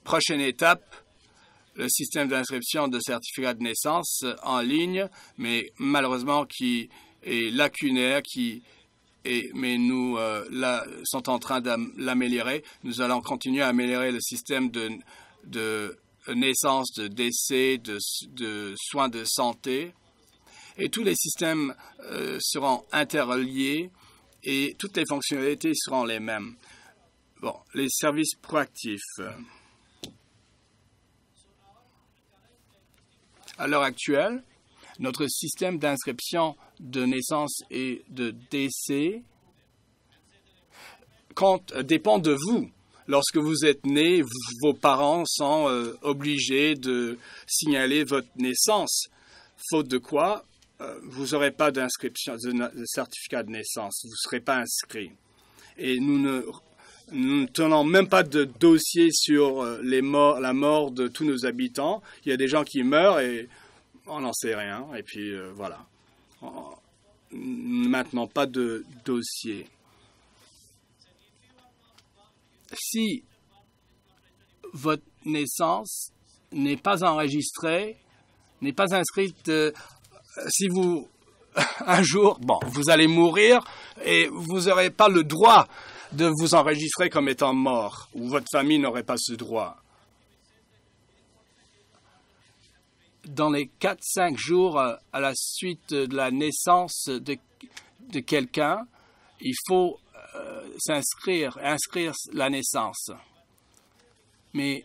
Prochaine étape, le système d'inscription de certificats de naissance en ligne, mais malheureusement qui est lacunaire, mais nous sommes en train de l'améliorer. Nous allons continuer à améliorer le système de naissance, de décès, de soins de santé. Et tous les systèmes seront interreliés et toutes les fonctionnalités seront les mêmes. Bon, les services proactifs. À l'heure actuelle, notre système d'inscription de naissance et de décès dépend de vous. Lorsque vous êtes né, vos parents sont obligés de signaler votre naissance, faute de quoi vous n'aurez pas d'inscription, de certificat de naissance, vous ne serez pas inscrit. Et nous ne tenons même pas de dossier sur la mort de tous nos habitants. Il y a des gens qui meurent et on n'en sait rien. Et puis voilà. Maintenant, pas de dossier. Si votre naissance n'est pas enregistrée, n'est pas inscrite, si vous, un jour, vous allez mourir et vous n'aurez pas le droit de vous enregistrer comme étant mort, ou votre famille n'aurait pas ce droit. Dans les 4-5 jours à la suite de la naissance de quelqu'un, il faut inscrire la naissance. Mais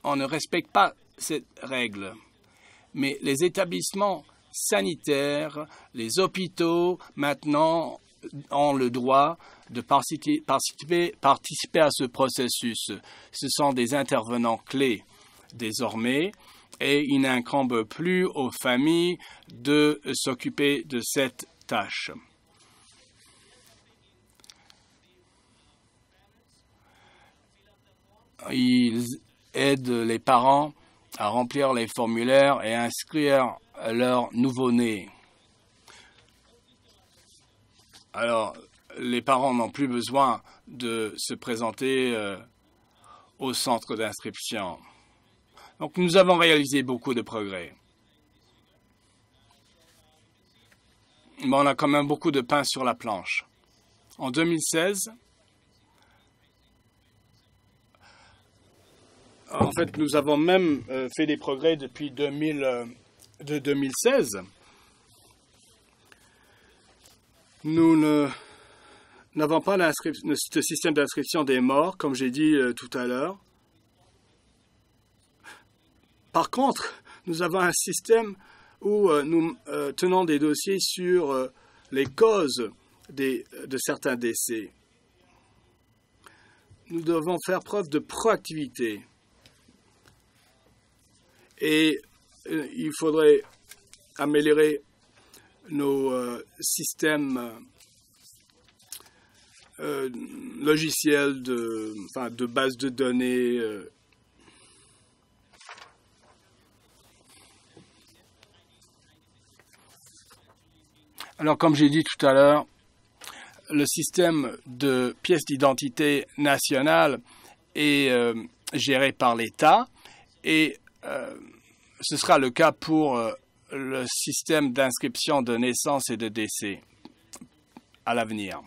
on ne respecte pas cette règle. Mais les établissements sanitaires, les hôpitaux, maintenant, ont le droit de participer à ce processus. Ce sont des intervenants clés désormais et il n'incombe plus aux familles de s'occuper de cette tâche. Ils aident les parents à remplir les formulaires et à inscrire leur nouveau-né. Alors, les parents n'ont plus besoin de se présenter au centre d'inscription. Donc, nous avons réalisé beaucoup de progrès. Mais on a quand même beaucoup de pain sur la planche. En 2016, en fait, nous avons même fait des progrès depuis 2016. Nous n'avons pas ce système d'inscription des morts, comme j'ai dit tout à l'heure. Par contre, nous avons un système où nous tenons des dossiers sur les causes de certains décès. Nous devons faire preuve de proactivité. Et il faudrait améliorer nos systèmes logiciels de base de données. Alors, comme j'ai dit tout à l'heure, le système de pièces d'identité nationale est géré par l'État et ce sera le cas pour le système d'inscription de naissance et de décès à l'avenir.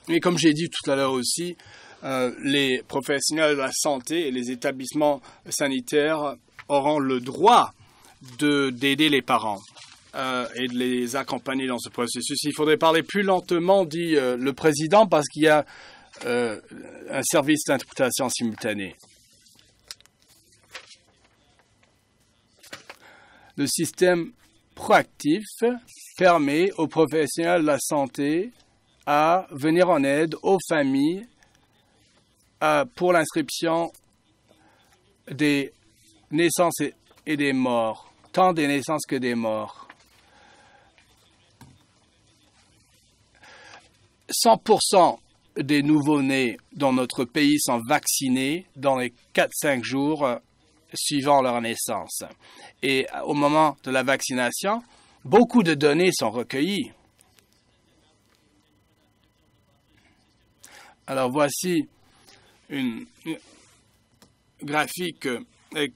Mais comme j'ai dit tout à l'heure aussi, les professionnels de la santé et les établissements sanitaires auront le droit d'aider les parents et de les accompagner dans ce processus. Il faudrait parler plus lentement, dit le président, parce qu'il y a un service d'interprétation simultanée. Le système proactif permet aux professionnels de la santé à venir en aide aux familles pour l'inscription des naissances et des morts, tant des naissances que des morts. 100% des nouveau-nés dans notre pays sont vaccinés dans les 4-5 jours suivant leur naissance. Et au moment de la vaccination, beaucoup de données sont recueillies. Alors voici graphique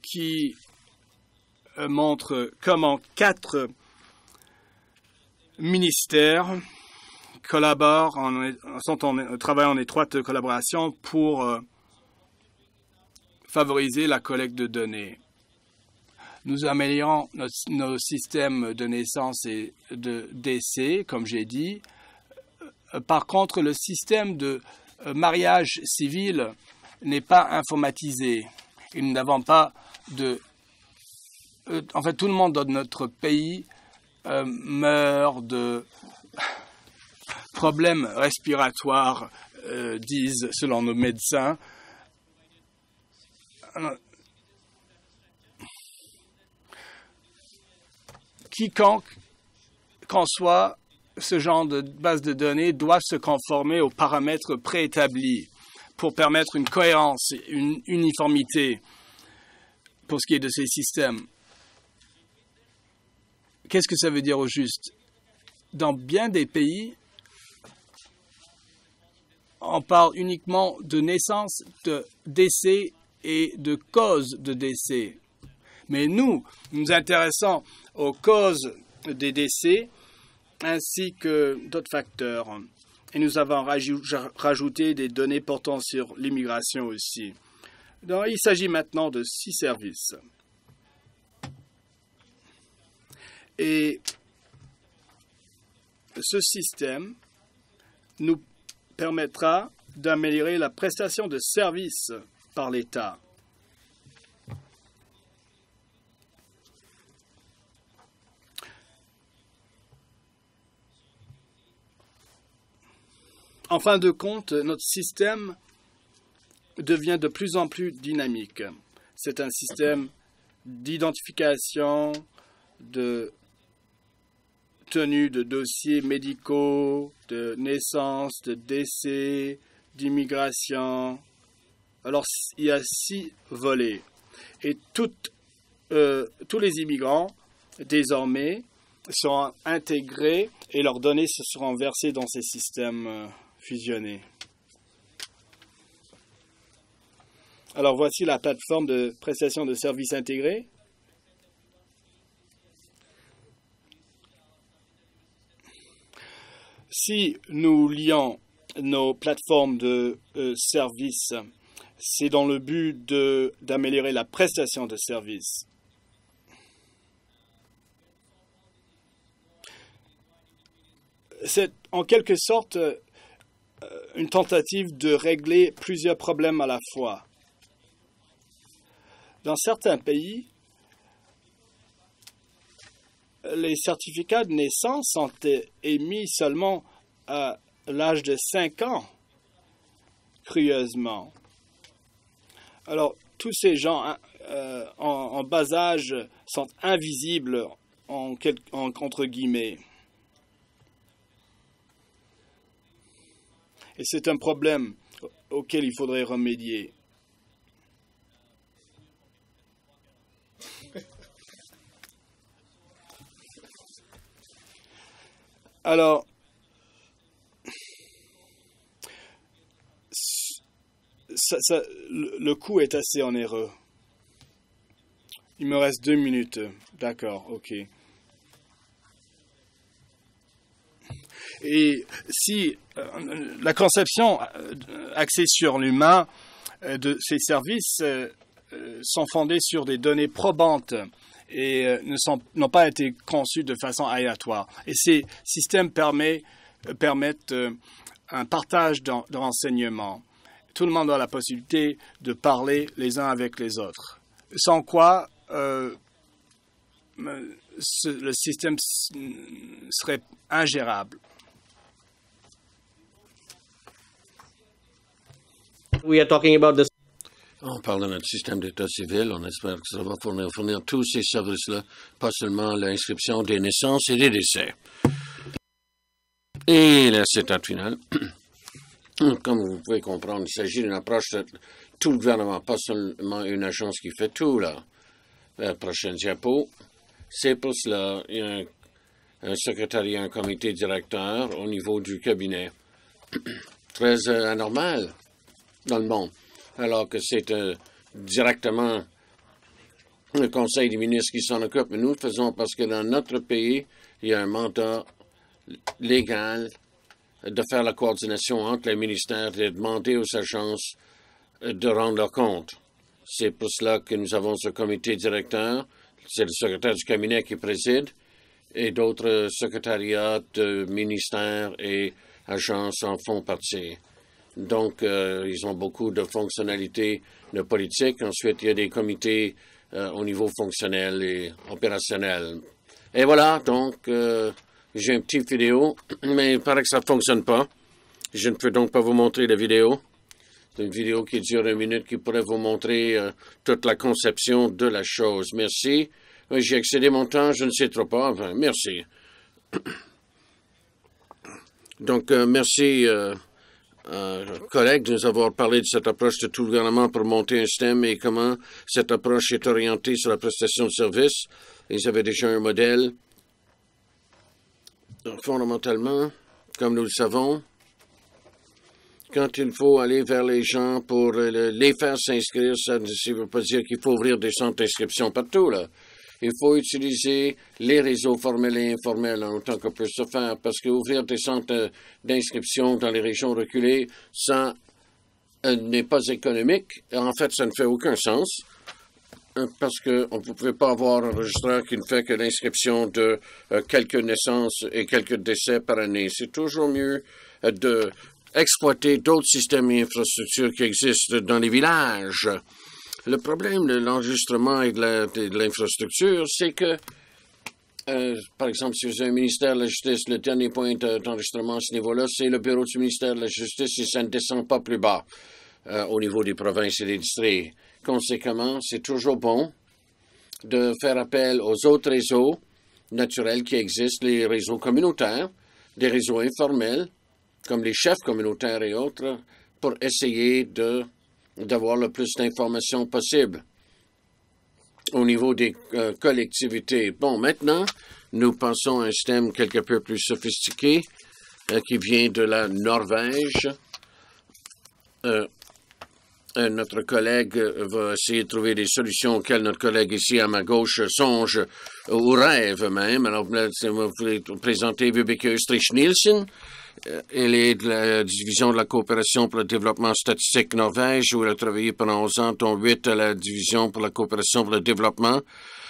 qui montre comment 4 ministères collaborent, travaillent en étroite collaboration pour favoriser la collecte de données. Nous améliorons nos systèmes de naissance et de décès, comme j'ai dit. Par contre, le système de mariage civil n'est pas informatisé. Et nous n'avons pas de... En fait, tout le monde dans notre pays meurt de problèmes respiratoires, disent selon nos médecins. Quiconque conçoit ce genre de base de données doit se conformer aux paramètres préétablis pour permettre une cohérence, une uniformité pour ce qui est de ces systèmes. Qu'est-ce que ça veut dire au juste? Dans bien des pays, on parle uniquement de naissance, de décès et de cause de décès. Mais nous nous intéressons aux causes des décès ainsi que d'autres facteurs. Et nous avons rajouté des données portant sur l'immigration aussi. Donc, il s'agit maintenant de 6 services. Et ce système nous permettra d'améliorer la prestation de services par l'État. En fin de compte, notre système devient de plus en plus dynamique. C'est un système d'identification, de tenue de dossiers médicaux, de naissance, de décès, d'immigration. Alors, il y a 6 volets. Et tous les immigrants, désormais, seront intégrés et leurs données se seront versées dans ces systèmes fusionnés. Alors, voici la plateforme de prestation de services intégrés. Si nous lions nos plateformes de services, c'est dans le but d'améliorer la prestation de services. C'est en quelque sorte une tentative de régler plusieurs problèmes à la fois. Dans certains pays, les certificats de naissance sont émis seulement à l'âge de 5 ans, curieusement. Alors, tous ces gens en bas âge sont invisibles, entre guillemets. Et c'est un problème auquel il faudrait remédier. Alors, le coût est assez onéreux. Il me reste 2 minutes. D'accord, ok. Et si la conception axée sur l'humain de ces services sont fondées sur des données probantes et n'ont pas été conçus de façon aléatoire. Et ces systèmes permettent un partage de renseignements. Tout le monde a la possibilité de parler les uns avec les autres. Sans quoi, le système serait ingérable. We are talking about this. On parle de notre système d'état civil. On espère que ça va fournir tous ces services-là, pas seulement l'inscription des naissances et des décès. Et la citation finale. Comme vous pouvez comprendre, il s'agit d'une approche de tout le gouvernement, pas seulement une agence qui fait tout, là. La prochaine diapo. C'est pour cela, il y a un secrétariat, un comité directeur au niveau du cabinet. Très anormal dans le monde. Alors que c'est directement le Conseil des ministres qui s'en occupe, mais nous le faisons parce que dans notre pays, il y a un mandat légal de faire la coordination entre les ministères et de demander aux agences de rendre leur compte. C'est pour cela que nous avons ce comité directeur, c'est le secrétaire du cabinet qui préside, et d'autres secrétariats de ministères et agences en font partie. Donc, ils ont beaucoup de fonctionnalités de politique. Ensuite, il y a des comités au niveau fonctionnel et opérationnel. Et voilà, donc, j'ai une petite vidéo, mais il paraît que ça ne fonctionne pas. Je ne peux donc pas vous montrer la vidéo. C'est une vidéo qui dure 1 minute qui pourrait vous montrer toute la conception de la chose. Merci. J'ai excédé mon temps, je ne sais trop pas. Enfin, merci. Donc, merci, collègues, de nous avoir parlé de cette approche de tout le gouvernement pour monter un système et comment cette approche est orientée sur la prestation de services. Ils avaient déjà un modèle. Fondamentalement, comme nous le savons, quand il faut aller vers les gens pour les faire s'inscrire, ça ne veut pas dire qu'il faut ouvrir des centres d'inscription partout, là. Il faut utiliser les réseaux formels et informels en autant que peut se faire, parce qu'ouvrir des centres d'inscription dans les régions reculées, ça n'est pas économique. En fait, ça ne fait aucun sens, parce qu'on ne pouvait pas avoir un registraire qui ne fait que l'inscription de quelques naissances et quelques décès par année. C'est toujours mieux de exploiter d'autres systèmes et infrastructures qui existent dans les villages. Le problème de l'enregistrement et de l'infrastructure, c'est que, par exemple, si vous avez un ministère de la Justice, le dernier point d'enregistrement à ce niveau-là, c'est le bureau du ministère de la Justice et ça ne descend pas plus bas au niveau des provinces et des districts. Conséquemment, c'est toujours bon de faire appel aux autres réseaux naturels qui existent, les réseaux communautaires, des réseaux informels, comme les chefs communautaires et autres, pour essayer d'avoir le plus d'informations possible au niveau des collectivités. Bon, maintenant, nous passons à un système quelque peu plus sophistiqué qui vient de la Norvège. Notre collègue va essayer de trouver des solutions auxquelles notre collègue ici à ma gauche songe ou rêve même. Alors, vous voulez présenter Vibeke Østerich-Nielsen. Elle est de la division de la coopération pour le développement statistique Norvège, où elle a travaillé pendant 11 ans, dont 8 à la division pour la coopération pour le développement,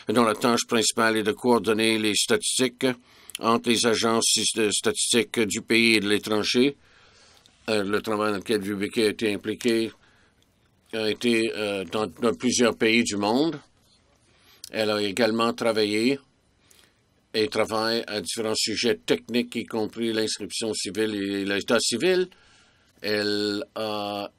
dont la tâche principale est de coordonner les statistiques entre les agences statistiques du pays et de l'étranger. Le travail dans lequel Vibeke a été impliqué a été dans plusieurs pays du monde. Elle a également travaillé et travaille à différents sujets techniques, y compris l'inscription civile et l'état civil. Elle a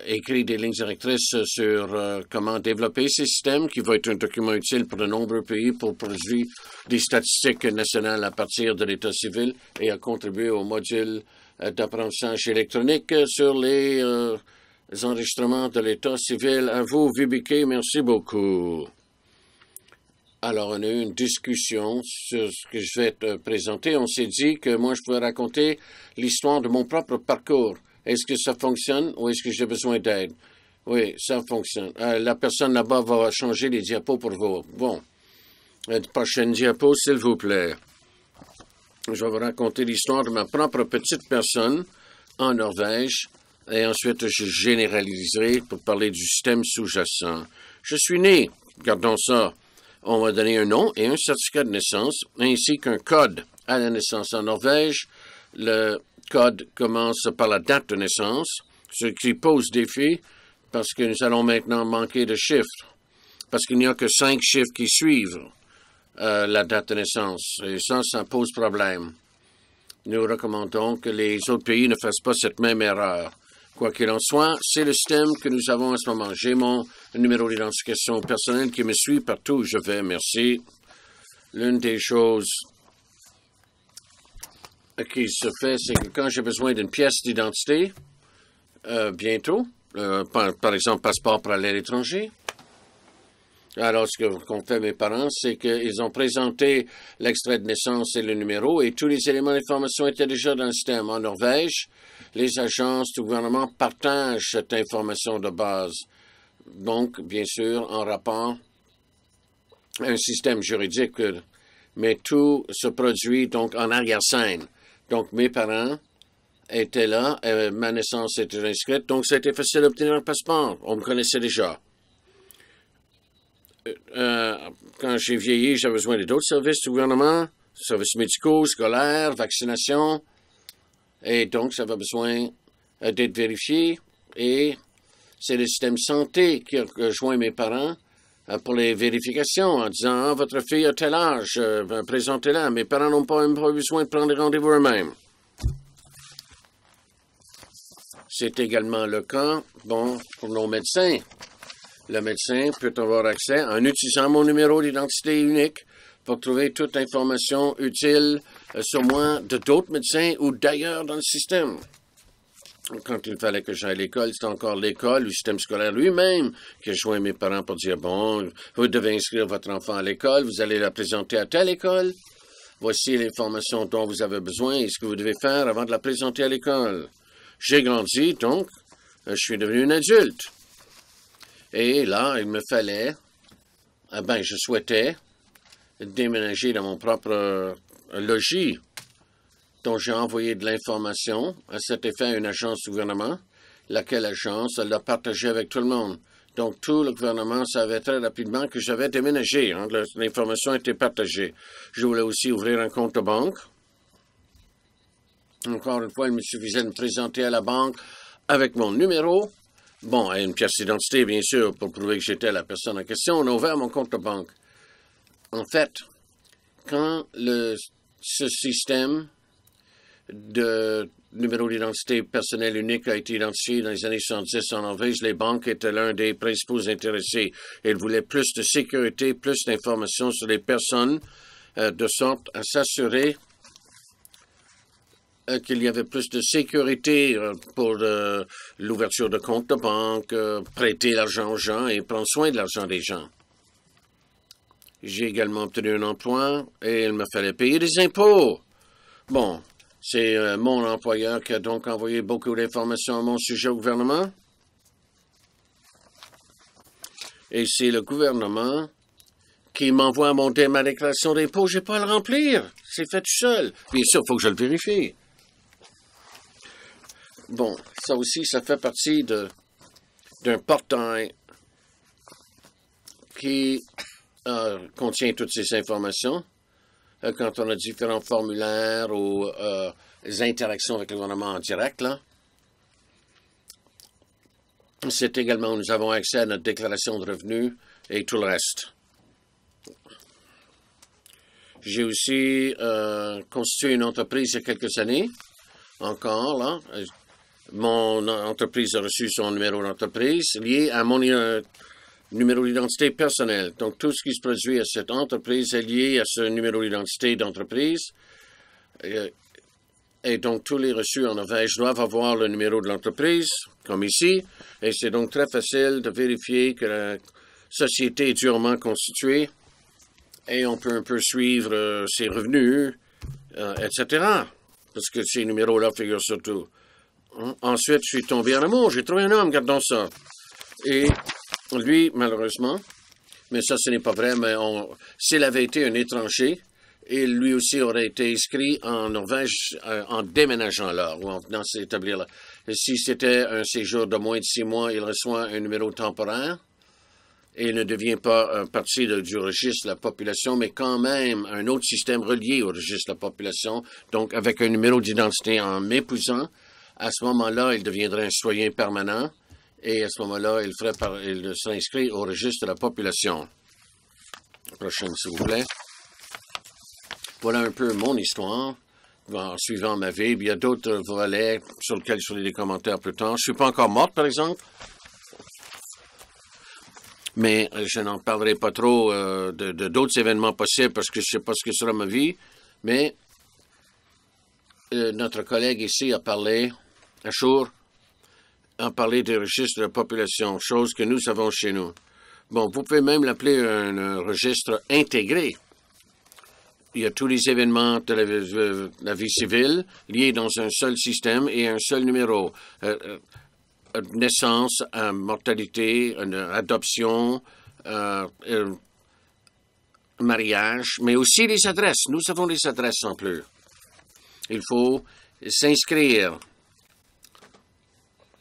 écrit des lignes directrices sur comment développer ces systèmes, qui va être un document utile pour de nombreux pays pour produire des statistiques nationales à partir de l'état civil et a contribué au module d'apprentissage électronique sur les enregistrements de l'état civil. À vous, Vibeke, merci beaucoup. Alors, on a eu une discussion sur ce que je vais te présenter. On s'est dit que moi, je pouvais raconter l'histoire de mon propre parcours. Est-ce que ça fonctionne ou est-ce que j'ai besoin d'aide? Oui, ça fonctionne. La personne là-bas va changer les diapos pour vous. Bon. Prochaine diapo, s'il vous plaît. Je vais vous raconter l'histoire de ma propre petite personne en Norvège et ensuite je généraliserai pour parler du système sous-jacent. Je suis né, gardons ça. On m'a donné un nom et un certificat de naissance, ainsi qu'un code à la naissance en Norvège. Le code commence par la date de naissance, ce qui pose défi parce que nous allons maintenant manquer de chiffres, parce qu'il n'y a que 5 chiffres qui suivent la date de naissance. Et ça pose problème. Nous recommandons que les autres pays ne fassent pas cette même erreur. Quoi qu'il en soit, c'est le système que nous avons en ce moment. J'ai mon numéro d'identification personnelle qui me suit partout où je vais. Merci. L'une des choses qui se fait, c'est que quand j'ai besoin d'une pièce d'identité, bientôt, par exemple, passeport pour aller à l'étranger, Alors, qu'ont fait mes parents, c'est qu'ils ont présenté l'extrait de naissance et le numéro, et tous les éléments d'information étaient déjà dans le système. En Norvège, les agences du gouvernement partagent cette information de base. Donc, bien sûr, en rapport à un système juridique, mais tout se produit donc en arrière-scène. Donc, mes parents étaient là, ma naissance était inscrite, donc c'était facile d'obtenir un passeport. On me connaissait déjà. Quand j'ai vieilli, j'avais besoin d'autres services du gouvernement, services médicaux, scolaires, vaccination, et donc ça avait besoin d'être vérifié. Et c'est le système santé qui a rejoint mes parents pour les vérifications en disant « Ah, votre fille a tel âge, présentez-la ». Mes parents n'ont pas même pas besoin de prendre des rendez-vous eux-mêmes. C'est également le cas, bon, pour nos médecins. Le médecin peut avoir accès, en utilisant mon numéro d'identité unique, pour trouver toute information utile sur moi de d'autres médecins ou d'ailleurs dans le système. Quand il fallait que j'aille à l'école, c'était encore l'école, le système scolaire lui-même qui a joint mes parents pour dire, bon, vous devez inscrire votre enfant à l'école, vous allez la présenter à telle école. Voici l'information dont vous avez besoin et ce que vous devez faire avant de la présenter à l'école. J'ai grandi, donc, je suis devenu un adulte. Et là, il me fallait, je souhaitais déménager dans mon propre logis. Donc, j'ai envoyé de l'information à cet effet à une agence du gouvernement, laquelle agence l'a partagé avec tout le monde. Donc, tout le gouvernement savait très rapidement que j'avais déménagé. Hein, l'information a été partagée. Je voulais aussi ouvrir un compte de banque. Encore une fois, il me suffisait de me présenter à la banque avec mon numéro. Bon, et une pièce d'identité, bien sûr, pour prouver que j'étais la personne en question. On a ouvert mon compte de banque. En fait, quand ce système de numéro d'identité personnel unique a été identifié dans les années 70 en Norvège, les banques étaient l'un des principaux intéressés. Elles voulaient plus de sécurité, plus d'informations sur les personnes, de sorte à s'assurer qu'il y avait plus de sécurité pour l'ouverture de comptes de banque, prêter l'argent aux gens et prendre soin de l'argent des gens. J'ai également obtenu un emploi et il me fallait payer des impôts. Bon, c'est mon employeur qui a donc envoyé beaucoup d'informations à mon sujet au gouvernement. Et c'est le gouvernement qui m'envoie ma déclaration d'impôt. Je n'ai pas à le remplir. C'est fait tout seul. Bien sûr, il faut que je le vérifie. Bon, ça aussi, ça fait partie d'un portail qui contient toutes ces informations. Quand on a différents formulaires ou les interactions avec le gouvernement en direct, là, c'est également où nous avons accès à notre déclaration de revenus et tout le reste. J'ai aussi constitué une entreprise il y a quelques années. Encore, là, mon entreprise a reçu son numéro d'entreprise lié à mon numéro d'identité personnel. Donc, tout ce qui se produit à cette entreprise est lié à ce numéro d'identité d'entreprise. Et donc, tous les reçus en Norvège doivent avoir le numéro de l'entreprise, comme ici. Et c'est donc très facile de vérifier que la société est durement constituée. Et on peut un peu suivre ses revenus, etc. Parce que ces numéros-là figurent surtout. Ensuite, je suis tombé en amour. J'ai trouvé un homme, regardons ça. Et lui, malheureusement, mais ça, ce n'est pas vrai, mais s'il avait été un étranger, et lui aussi aurait été inscrit en Norvège en déménageant là, ou en venant s'établir là. Et si c'était un séjour de moins de 6 mois, il reçoit un numéro temporaire, et il ne devient pas partie du registre de la population, mais quand même un autre système relié au registre de la population, donc avec un numéro d'identité en m'épousant. À ce moment-là, il deviendrait un citoyen permanent et à ce moment-là, il serait inscrit au registre de la population. Prochaine, s'il vous plaît. Voilà un peu mon histoire en suivant ma vie. Il y a d'autres volets sur lesquels je ferai des commentaires plus tard. Je ne suis pas encore morte, par exemple. Mais je n'en parlerai pas trop d'autres événements possibles parce que je ne sais pas ce que sera ma vie. Mais notre collègue ici a parlé, Ashur, a parlé des registres de la population, chose que nous avons chez nous. Bon, vous pouvez même l'appeler un registre intégré. Il y a tous les événements de la vie civile liés dans un seul système et un seul numéro. Naissance, mortalité, adoption, mariage, mais aussi les adresses. Nous avons les adresses en plus. Il faut s'inscrire.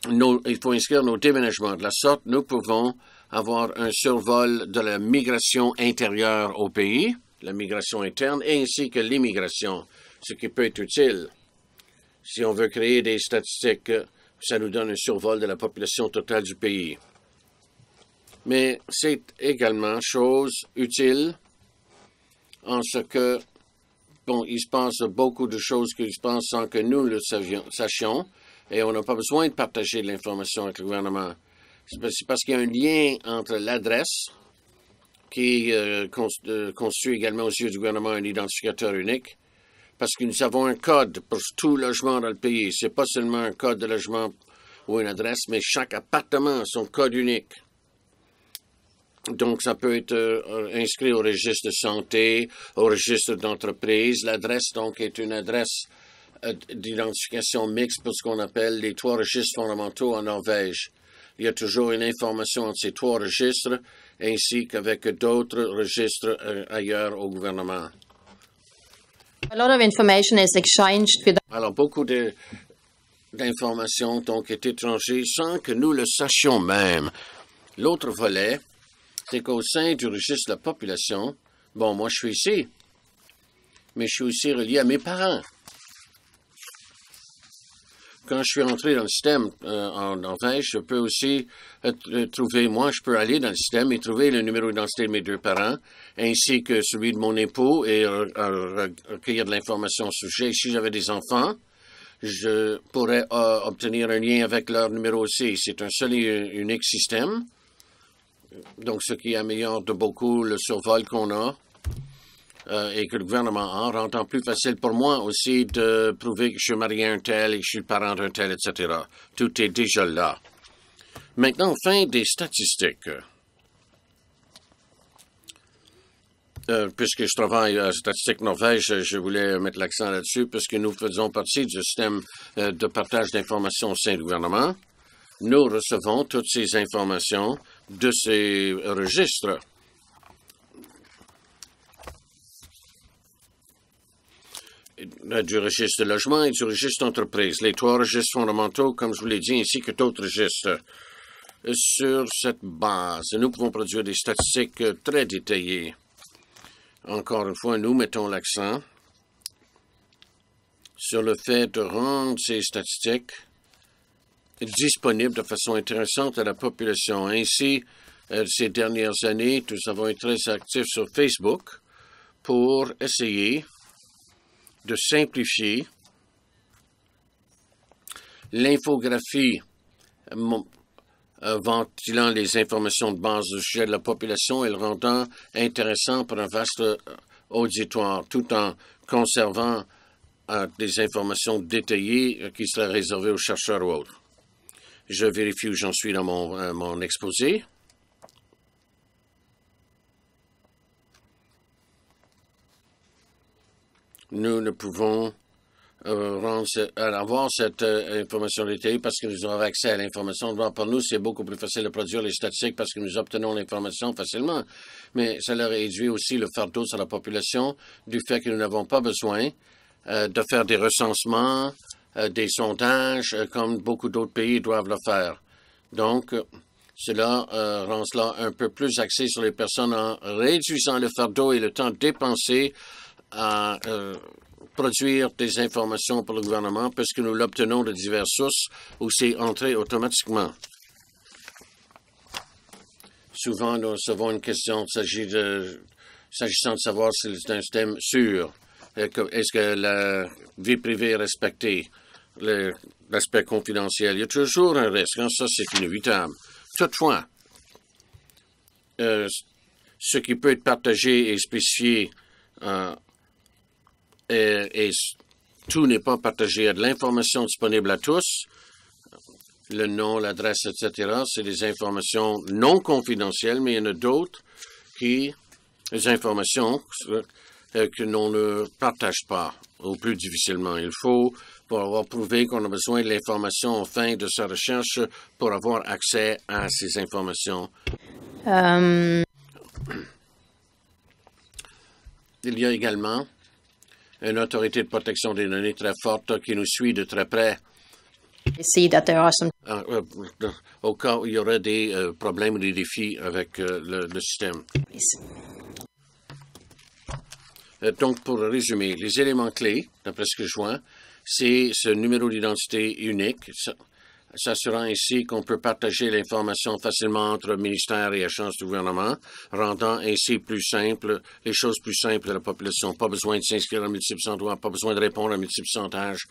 Il faut inscrire nos déménagements. De la sorte, nous pouvons avoir un survol de la migration intérieure au pays, la migration interne, ainsi que l'immigration, ce qui peut être utile. Si on veut créer des statistiques, ça nous donne un survol de la population totale du pays. Mais c'est également chose utile en ce que, bon, il se passe beaucoup de choses qui se passent sans que nous le sachions, et on n'a pas besoin de partager de l'information avec le gouvernement. C'est parce qu'il y a un lien entre l'adresse, qui constitue également aux yeux du gouvernement un identificateur unique, parce que nous avons un code pour tout logement dans le pays. Ce n'est pas seulement un code de logement ou une adresse, mais chaque appartement a son code unique. Donc, ça peut être inscrit au registre de santé, au registre d'entreprise. L'adresse, donc, est une adresse d'identification mixte pour ce qu'on appelle les 3 registres fondamentaux en Norvège. Il y a toujours une information entre ces 3 registres, ainsi qu'avec d'autres registres ailleurs au gouvernement. A lot of information is exchanged with. Alors, beaucoup d'informations donc est échangées sans que nous le sachions même. L'autre volet, c'est qu'au sein du registre de la population, bon, moi je suis ici, mais je suis aussi relié à mes parents. Quand je suis entré dans le système en Norvège, je peux aussi trouver, moi je peux aller dans le système et trouver le numéro d'identité de mes 2 parents, ainsi que celui de mon époux et recueillir de l'information au sujet. Si j'avais des enfants, je pourrais obtenir un lien avec leur numéro aussi. C'est un seul et unique système, donc ce qui améliore de beaucoup le survol qu'on a. Et que le gouvernement a, rendant plus facile pour moi aussi de prouver que je suis marié à un tel et que je suis le parent d'un tel, etc. Tout est déjà là. Maintenant, fin des statistiques. Puisque je travaille à Statistique Norvège, je voulais mettre l'accent là-dessus, puisque nous faisons partie du système de partage d'informations au sein du gouvernement. Nous recevons toutes ces informations de ces registres. Du registre de logement et du registre d'entreprise. Les 3 registres fondamentaux, comme je vous l'ai dit, ainsi que d'autres registres. Sur cette base, nous pouvons produire des statistiques très détaillées. Encore une fois, nous mettons l'accent sur le fait de rendre ces statistiques disponibles de façon intéressante à la population. Ainsi, ces dernières années, nous avons été très actifs sur Facebook pour essayer de simplifier l'infographie ventilant les informations de base du sujet de la population et le rendant intéressant pour un vaste auditoire, tout en conservant des informations détaillées qui seraient réservées aux chercheurs ou autres. Je vérifie où j'en suis dans mon exposé. Nous ne pouvons avoir cette information détaillée parce que nous avons accès à l'information. Pour nous, c'est beaucoup plus facile de produire les statistiques parce que nous obtenons l'information facilement. Mais cela réduit aussi le fardeau sur la population du fait que nous n'avons pas besoin de faire des recensements, des sondages, comme beaucoup d'autres pays doivent le faire. Donc, cela rend cela un peu plus axé sur les personnes en réduisant le fardeau et le temps dépensé à produire des informations pour le gouvernement puisque nous l'obtenons de diverses sources où c'est entré automatiquement. Souvent, nous recevons une question s'agissant de savoir si c'est un système sûr. Est-ce que la vie privée est respectée, l'aspect confidentiel? Il y a toujours un risque. Ça, c'est inévitable. Toutefois, ce qui peut être partagé et spécifié et tout n'est pas partagé. Il y a de l'information disponible à tous le nom, l'adresse, etc. C'est des informations non confidentielles, mais il y en a d'autres des informations que l'on ne partage pas, ou plus difficilement. Il faut, pour avoir prouvé qu'on a besoin de l'information en fin de sa recherche, pour avoir accès à ces informations. Il y a également une autorité de protection des données très forte qui nous suit de très près. See that there are some Au cas où il y aurait des problèmes ou des défis avec le système. Donc, pour résumer, les éléments clés, d'après ce que je vois, c'est ce numéro d'identité unique, s'assurant ainsi qu'on peut partager l'information facilement entre ministères et agences du gouvernement, rendant ainsi plus simple, les choses plus simples de la population. Pas besoin de s'inscrire à multiples endroits, pas besoin de répondre à multiples sondages.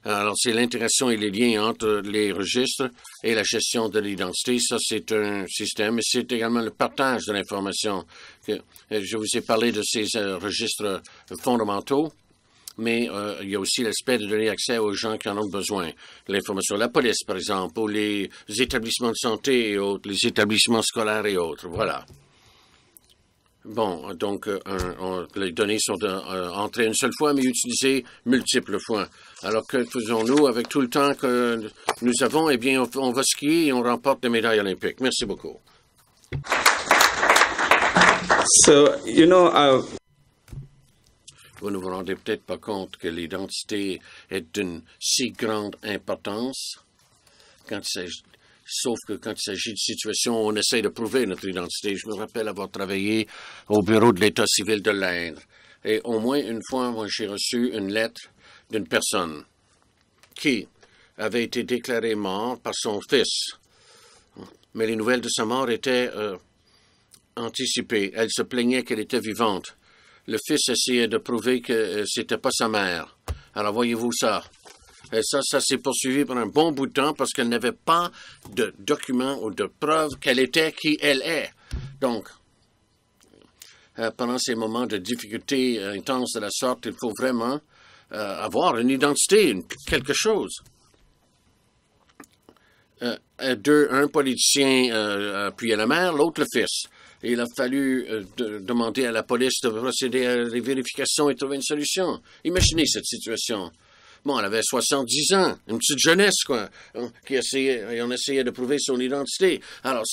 Alors, c'est l'intégration et les liens entre les registres et la gestion de l'identité. Ça, c'est un système. Et c'est également le partage de l'information. Je vous ai parlé de ces registres fondamentaux. Mais il y a aussi l'aspect de donner accès aux gens qui en ont besoin. L'information de la police, par exemple, ou les établissements de santé et autres, les établissements scolaires et autres. Voilà. Bon, donc, les données sont entrées une seule fois, mais utilisées multiples fois. Alors, que faisons-nous avec tout le temps que nous avons? Eh bien, on va skier et on remporte des médailles olympiques. Merci beaucoup. So, Vous ne vous rendez peut-être pas compte que l'identité est d'une si grande importance, sauf que quand il s'agit de situations où on essaie de prouver notre identité. Je me rappelle avoir travaillé au bureau de l'État civil de l'Inde. Et au moins une fois, moi, j'ai reçu une lettre d'une personne qui avait été déclarée mort par son fils. Mais les nouvelles de sa mort étaient anticipées. Elle se plaignait qu'elle était vivante. Le fils essayait de prouver que c'était pas sa mère. Alors, voyez-vous ça. Et ça s'est poursuivi pendant un bon bout de temps parce qu'elle n'avait pas de documents ou de preuves qu'elle était qui elle est. Donc, pendant ces moments de difficulté intense de la sorte, il faut vraiment avoir une identité, quelque chose. Un politicien appuyait la mère, l'autre le fils. Et il a fallu demander à la police de procéder à des vérifications et trouver une solution. Imaginez cette situation. Bon, elle avait 70 ans, une petite jeunesse, quoi, qui essayait, et on essayait de prouver son identité. Alors,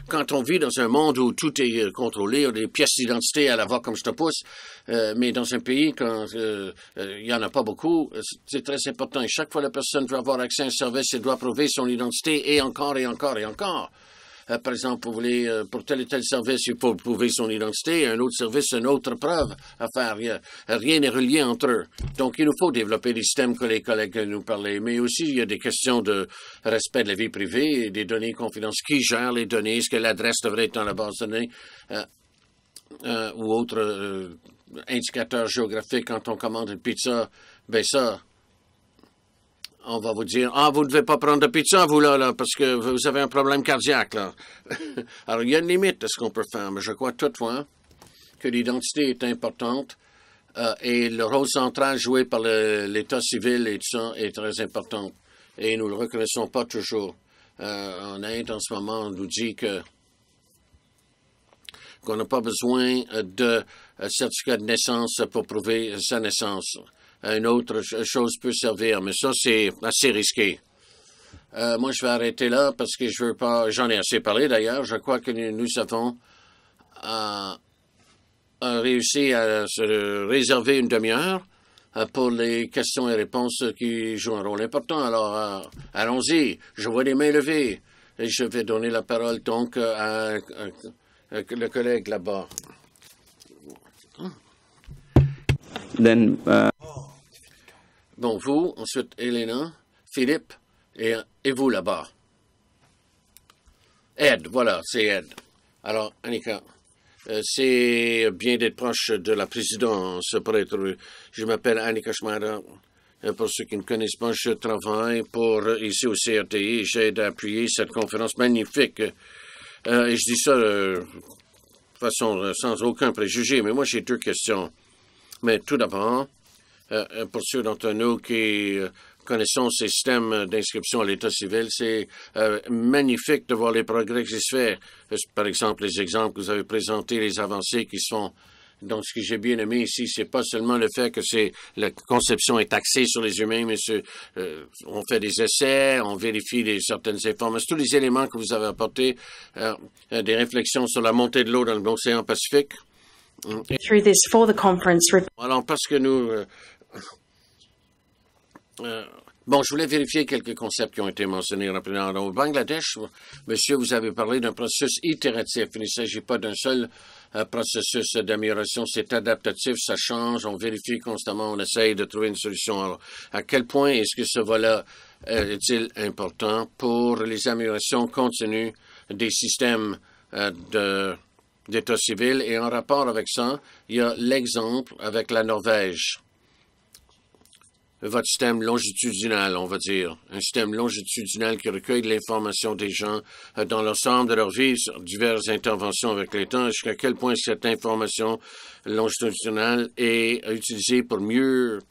quand on vit dans un monde où tout est contrôlé, des pièces d'identité à la va comme je te pousse, mais dans un pays quand il n'y en a pas beaucoup, c'est très important. Et chaque fois la personne veut avoir accès à un service, elle doit prouver son identité et encore et encore et encore. Par exemple, pour tel et tel service, il faut prouver son identité. Un autre service, une autre preuve à faire. Rien n'est relié entre eux. Donc, il nous faut développer des systèmes que les collègues nous parlaient. Mais aussi, il y a des questions de respect de la vie privée et des données confidentielles. Qui gère les données? Est-ce que l'adresse devrait être dans la base de données? Ou autre indicateur géographique quand on commande une pizza? Ben ça... On va vous dire, vous ne devez pas prendre de pizza, vous, là, parce que vous avez un problème cardiaque, là. Alors, il y a une limite à ce qu'on peut faire, mais je crois toutefois que l'identité est importante et le rôle central joué par l'État civil et tout ça est très important. Et nous ne le reconnaissons pas toujours. En Inde, en ce moment, on nous dit qu'on n'a pas besoin de certificat de naissance pour prouver sa naissance. Une autre chose peut servir, mais ça, c'est assez risqué. Moi, je vais arrêter là parce que je veux pas... J'en ai assez parlé, d'ailleurs. Je crois que nous avons réussi à se réserver une demi-heure pour les questions et réponses qui jouent un rôle important. Alors, allons-y. Je vois les mains levées. Et je vais donner la parole, donc, à le collègue là-bas. Bon, vous, ensuite Elena, Philippe, et vous là-bas. Ed, voilà, c'est Ed. Alors, Annika, c'est bien d'être proche de la présidence pour être... Je m'appelle Annika Schneider. Pour ceux qui ne connaissent pas, je travaille ici au CRTI et j'aide à appuyer cette conférence magnifique. Et je dis ça de façon sans aucun préjugé, mais moi j'ai deux questions. Mais tout d'abord, pour ceux d'entre nous qui connaissons ces systèmes d'inscription à l'État civil. C'est magnifique de voir les progrès qui se font. Par exemple, les exemples que vous avez présentés, les avancées qui se font. Donc, ce que j'ai bien aimé ici, c'est pas seulement le fait que la conception est axée sur les humains, mais on fait des essais, on vérifie certaines informations, tous les éléments que vous avez apportés, des réflexions sur la montée de l'eau dans l'océan Pacifique. Through this for the conference. Alors, parce que nous... bon, je voulais vérifier quelques concepts qui ont été mentionnés rapidement. Au Bangladesh, monsieur, vous avez parlé d'un processus itératif. Il ne s'agit pas d'un seul processus d'amélioration. C'est adaptatif, ça change, on vérifie constamment, on essaye de trouver une solution. Alors, à quel point est-ce que ce volet est-il important pour les améliorations continues des systèmes d'État civil? Et en rapport avec ça, il y a l'exemple avec la Norvège. Votre système longitudinal, on va dire. Un système longitudinal qui recueille de l'information des gens dans l'ensemble de leur vie sur diverses interventions avec l'État. Jusqu'à quel point cette information longitudinale est utilisée pour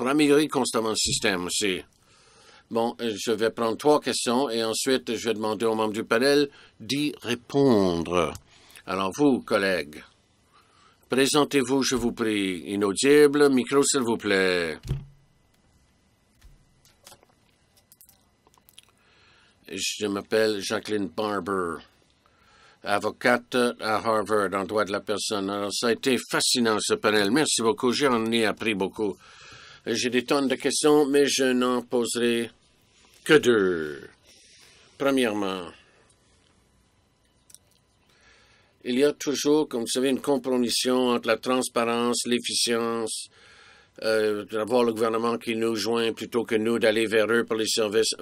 améliorer constamment le système aussi. Bon, je vais prendre 3 questions et ensuite je vais demander aux membres du panel d'y répondre. Alors vous, collègues, présentez-vous, je vous prie. Inaudible, micro s'il vous plaît. Je m'appelle Jacqueline Barber, avocate à Harvard en droit de la personne. Alors, ça a été fascinant, ce panel. Merci beaucoup. J'en ai appris beaucoup. J'ai des tonnes de questions, mais je n'en poserai que 2. Premièrement, il y a toujours, comme vous savez, une compromission entre la transparence, l'efficience, d'avoir le gouvernement qui nous joint plutôt que nous d'aller vers eux pour les services.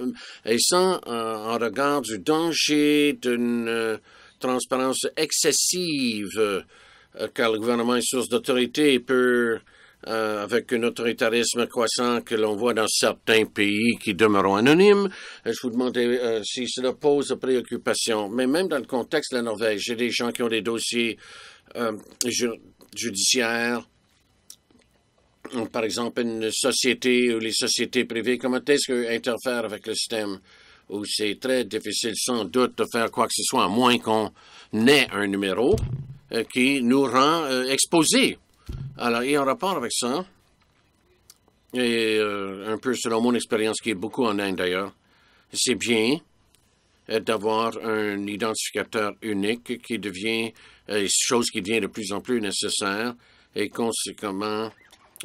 Et ça, en regard du danger d'une transparence excessive, car le gouvernement est source d'autorité et peut, avec un autoritarisme croissant que l'on voit dans certains pays qui demeurent anonymes, je vous demandais si cela pose préoccupation. Mais même dans le contexte de la Norvège, j'ai des gens qui ont des dossiers judiciaires. Par exemple, une société ou les sociétés privées, comment est-ce qu'elles interfèrent avec le système où c'est très difficile sans doute de faire quoi que ce soit, à moins qu'on ait un numéro qui nous rend exposés. Alors, et en rapport avec ça, et un peu selon mon expérience, qui est beaucoup en Inde d'ailleurs, c'est bien d'avoir un identificateur unique qui devient, chose qui devient de plus en plus nécessaire et conséquemment,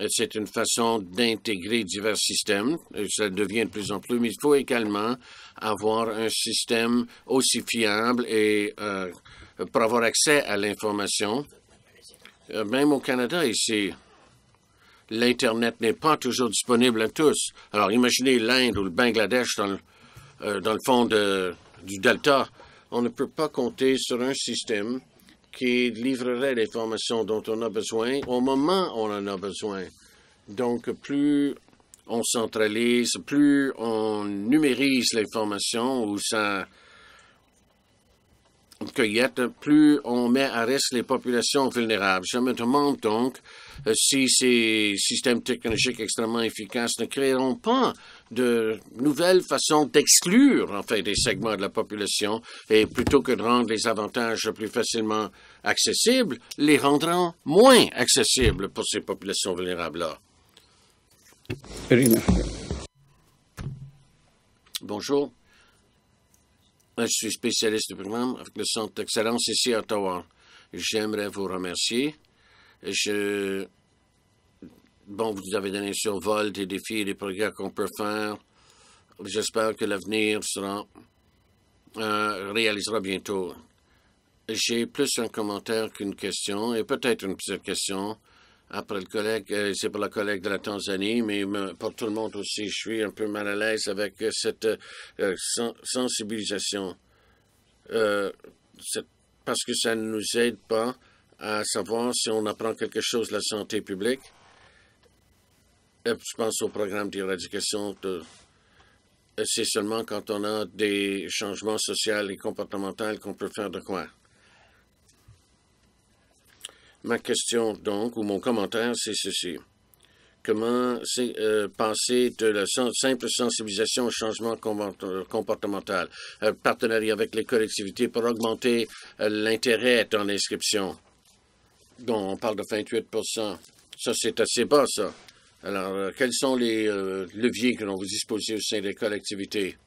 c'est une façon d'intégrer divers systèmes. Ça devient de plus en plus, mais il faut également avoir un système aussi fiable et pour avoir accès à l'information. Même au Canada, ici, l'Internet n'est pas toujours disponible à tous. Alors, imaginez l'Inde ou le Bangladesh dans le fond du delta. On ne peut pas compter sur un système qui livrerait l'information dont on a besoin au moment où on en a besoin. Donc, plus on centralise, plus on numérise l'information ou sa cueillette, plus on met à risque les populations vulnérables. Je me demande donc si ces systèmes technologiques extrêmement efficaces ne créeront pas de nouvelles façons d'exclure, en fait, des segments de la population, et plutôt que de rendre les avantages plus facilement accessibles, les rendront moins accessibles pour ces populations vulnérables-là. Bonjour. Je suis spécialiste du programme avec le Centre d'excellence ici à Ottawa. J'aimerais vous remercier. Bon, vous avez donné un survol des défis et des progrès qu'on peut faire. J'espère que l'avenir réalisera bientôt. J'ai plus un commentaire qu'une question, et peut-être une petite question. Après le collègue, c'est pour la collègue de la Tanzanie, mais pour tout le monde aussi, je suis un peu mal à l'aise avec cette sensibilisation. Parce que ça ne nous aide pas à savoir si on apprend quelque chose de la santé publique. Je pense au programme d'éradication. C'est seulement quand on a des changements sociaux et comportementaux qu'on peut faire de quoi. Ma question, donc, ou mon commentaire, c'est ceci. comment passer de la simple sensibilisation au changement comportemental, partenariat avec les collectivités pour augmenter l'intérêt dans l'inscription. Bon, on parle de 28%. Ça, c'est assez bas, ça. Alors, quels sont les leviers que l'on vous disposez au sein des collectivités?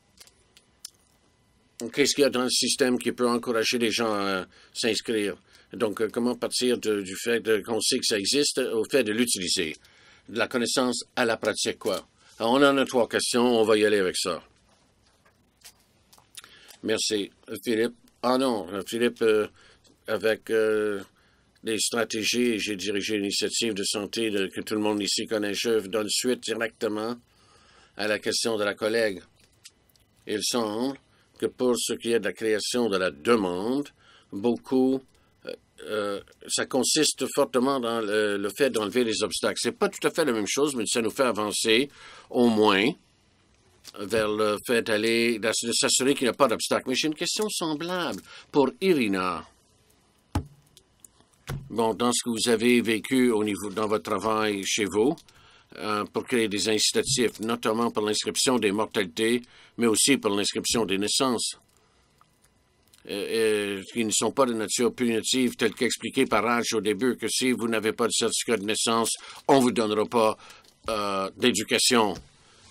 Qu'est-ce qu'il y a dans le système qui peut encourager les gens à s'inscrire? Donc, comment partir du fait qu'on sait que ça existe au fait de l'utiliser? De la connaissance à la pratique, quoi. Alors, on en a 3 questions, on va y aller avec ça. Merci. Philippe. Ah non, Philippe, avec des stratégies, j'ai dirigé l'initiative de santé que tout le monde ici connaît. Je donne suite directement à la question de la collègue. Il semble que pour ce qui est de la création de la demande, beaucoup, ça consiste fortement dans le fait d'enlever les obstacles. C'est pas tout à fait la même chose, mais ça nous fait avancer, au moins, vers le fait de s'assurer qu'il n'y a pas d'obstacle. Mais j'ai une question semblable pour Irina. Bon, dans ce que vous avez vécu dans votre travail chez vous, pour créer des incitatifs, notamment pour l'inscription des mortalités, mais aussi pour l'inscription des naissances, qui ne sont pas de nature punitive, tel qu'expliqué par Raj au début, que si vous n'avez pas de certificat de naissance, on ne vous donnera pas d'éducation.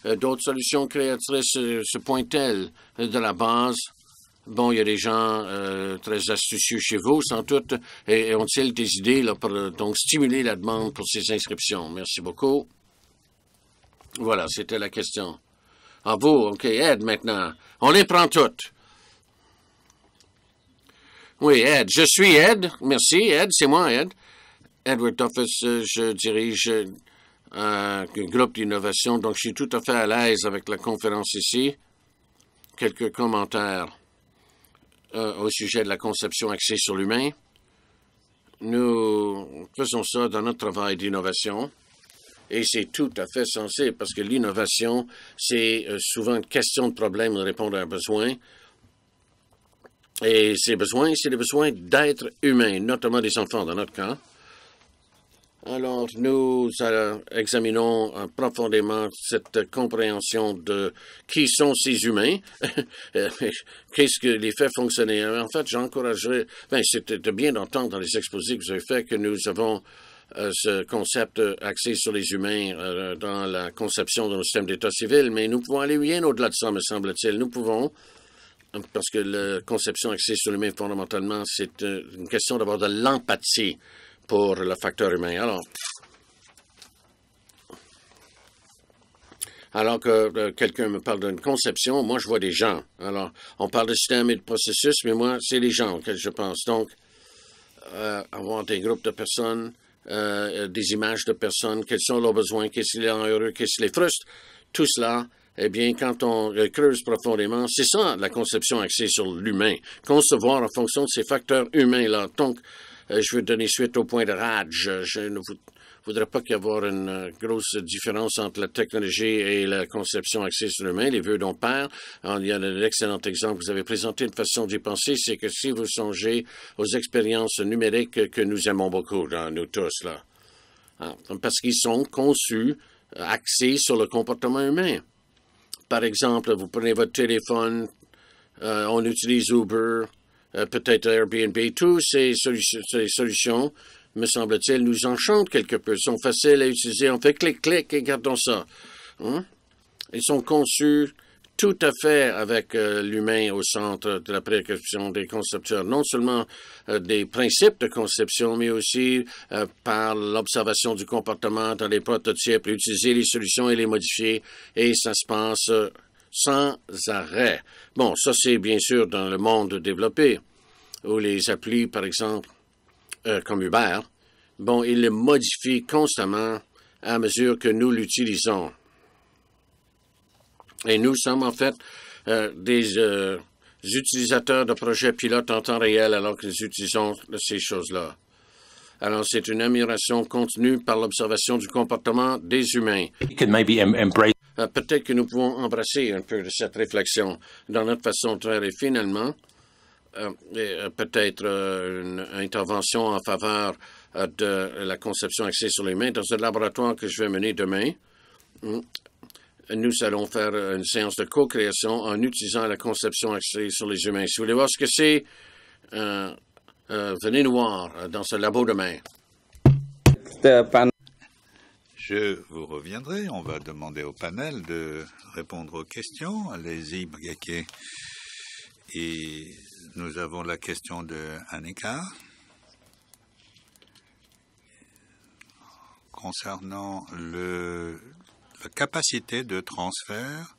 D'autres solutions créatrices se pointent-elles de la base? Bon, il y a des gens très astucieux chez vous, sans doute, et ont-ils des idées là, pour donc stimuler la demande pour ces inscriptions? Merci beaucoup. Voilà, c'était la question. À vous, OK, Ed, maintenant. On les prend toutes. Oui, Ed. Je suis Ed. Merci, Ed. C'est moi, Ed. Edward Office, je dirige un groupe d'innovation, donc je suis tout à fait à l'aise avec la conférence ici. Quelques commentaires au sujet de la conception axée sur l'humain. Nous faisons ça dans notre travail d'innovation. Et c'est tout à fait sensé, parce que l'innovation, c'est souvent une question de problème de répondre à un besoin. Et ces besoins, c'est le besoin d'être humain, notamment des enfants, dans notre cas. Alors, nous examinons profondément cette compréhension de qui sont ces humains, qu'est-ce que les fait fonctionner. En fait, j'encouragerais, c'était bien d'entendre dans les exposés que vous avez faits que nous avons ce concept axé sur les humains dans la conception de nos systèmes d'État civil, mais nous pouvons aller bien au-delà de ça, me semble-t-il. Nous pouvons, parce que la conception axée sur l'humain, fondamentalement, c'est une question d'avoir de l'empathie pour le facteur humain. Alors que quelqu'un me parle d'une conception, moi, je vois des gens. Alors, on parle de système et de processus, mais moi, c'est les gens auxquels je pense. Donc, avoir des groupes de personnes, des images de personnes, quels sont leurs besoins, qu'est-ce qui les rend heureux, qu'est-ce qui les frustre, tout cela, eh bien, quand on creuse profondément, c'est ça, la conception axée sur l'humain. Concevoir en fonction de ces facteurs humains-là. Donc, je veux donner suite au point de Raj. Je ne voudrais pas qu'il y ait une grosse différence entre la technologie et la conception axée sur l'humain, les vœux d'un père. Il y a un excellent exemple que vous avez présenté, une façon d'y penser, c'est que si vous songez aux expériences numériques que nous aimons beaucoup, nous tous, là, parce qu'ils sont conçus, axés sur le comportement humain. Par exemple, vous prenez votre téléphone, on utilise Uber, peut-être Airbnb, tous ces solutions, me semble-t-il, nous enchantent quelque peu, sont faciles à utiliser, on fait clic-clic et gardons ça. Ils sont conçus tout à fait avec l'humain au centre de la préoccupation des concepteurs, non seulement des principes de conception, mais aussi par l'observation du comportement dans les prototypes, utiliser les solutions et les modifier, et ça se passe sans arrêt. Bon, ça c'est bien sûr dans le monde développé, où les applis, par exemple, comme Uber, bon, ils les modifient constamment à mesure que nous l'utilisons. Et nous sommes en fait des utilisateurs de projets pilotes en temps réel alors que nous utilisons ces choses-là. Alors, c'est une amélioration contenue par l'observation du comportement des humains. Peut-être que nous pouvons embrasser un peu de cette réflexion dans notre façon de faire. Et finalement, peut-être une intervention en faveur de la conception axée sur l'humain. Dans ce laboratoire que je vais mener demain, nous allons faire une séance de co-création en utilisant la conception axée sur les humains. Si vous voulez voir ce que c'est, venez nous voir dans ce labo demain. Je vous reviendrai. On va demander au panel de répondre aux questions. Allez-y, Bagake. Et nous avons la question de Annika concernant la capacité de transfert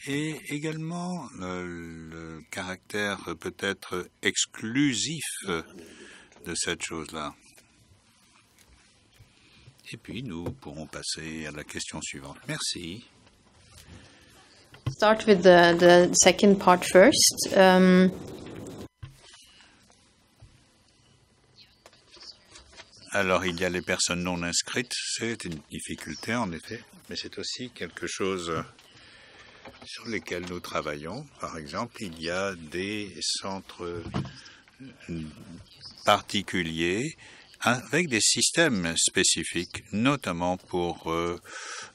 et également le caractère peut-être exclusif de cette chose-là. Et puis, nous pourrons passer à la question suivante. Merci. Start with the second part first. Alors, il y a les personnes non inscrites. C'est une difficulté, en effet, mais c'est aussi quelque chose sur lesquels nous travaillons. Par exemple, il y a des centres particuliers avec des systèmes spécifiques, notamment pour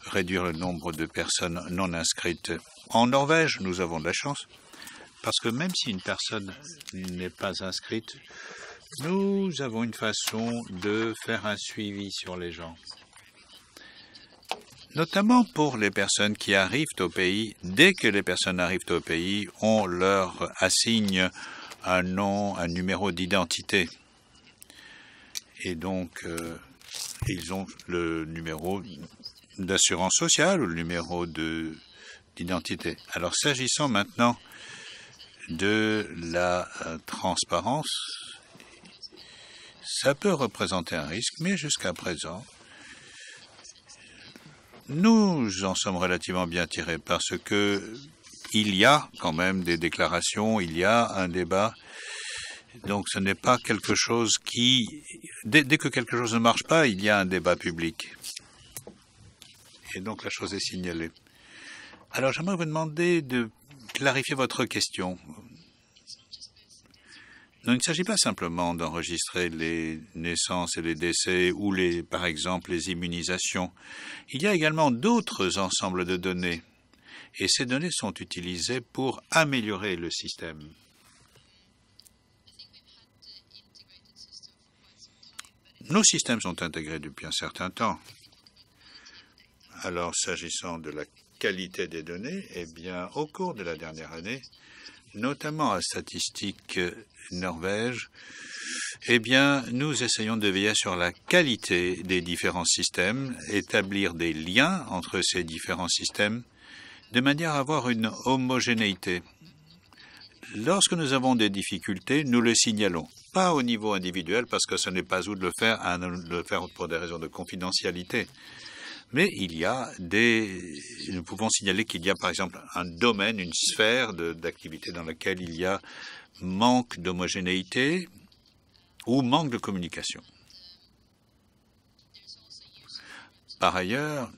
réduire le nombre de personnes non inscrites. En Norvège, nous avons de la chance, parce que même si une personne n'est pas inscrite, nous avons une façon de faire un suivi sur les gens. Notamment pour les personnes qui arrivent au pays. Dès que les personnes arrivent au pays, on leur assigne un nom, un numéro d'identité. Et donc, ils ont le numéro d'assurance sociale ou le numéro d'identité. Alors, s'agissant maintenant de la transparence, ça peut représenter un risque, mais jusqu'à présent, nous en sommes relativement bien tirés parce que il y a quand même des déclarations, il y a un débat. Donc ce n'est pas quelque chose qui... Dès que quelque chose ne marche pas, il y a un débat public. Et donc la chose est signalée. Alors j'aimerais vous demander de clarifier votre question. Non, il ne s'agit pas simplement d'enregistrer les naissances et les décès ou, par exemple, les immunisations. Il y a également d'autres ensembles de données. Et ces données sont utilisées pour améliorer le système. Nos systèmes sont intégrés depuis un certain temps. Alors, s'agissant de la qualité des données, eh bien, au cours de la dernière année, notamment à Statistique Norvège, eh bien, nous essayons de veiller sur la qualité des différents systèmes, établir des liens entre ces différents systèmes, de manière à avoir une homogénéité. Lorsque nous avons des difficultés, nous le signalons. Pas au niveau individuel, parce que ce n'est pas où de le faire pour des raisons de confidentialité. Mais nous pouvons signaler qu'il y a par exemple un domaine, une sphère d'activité dans laquelle il y a manque d'homogénéité ou manque de communication. Par ailleurs,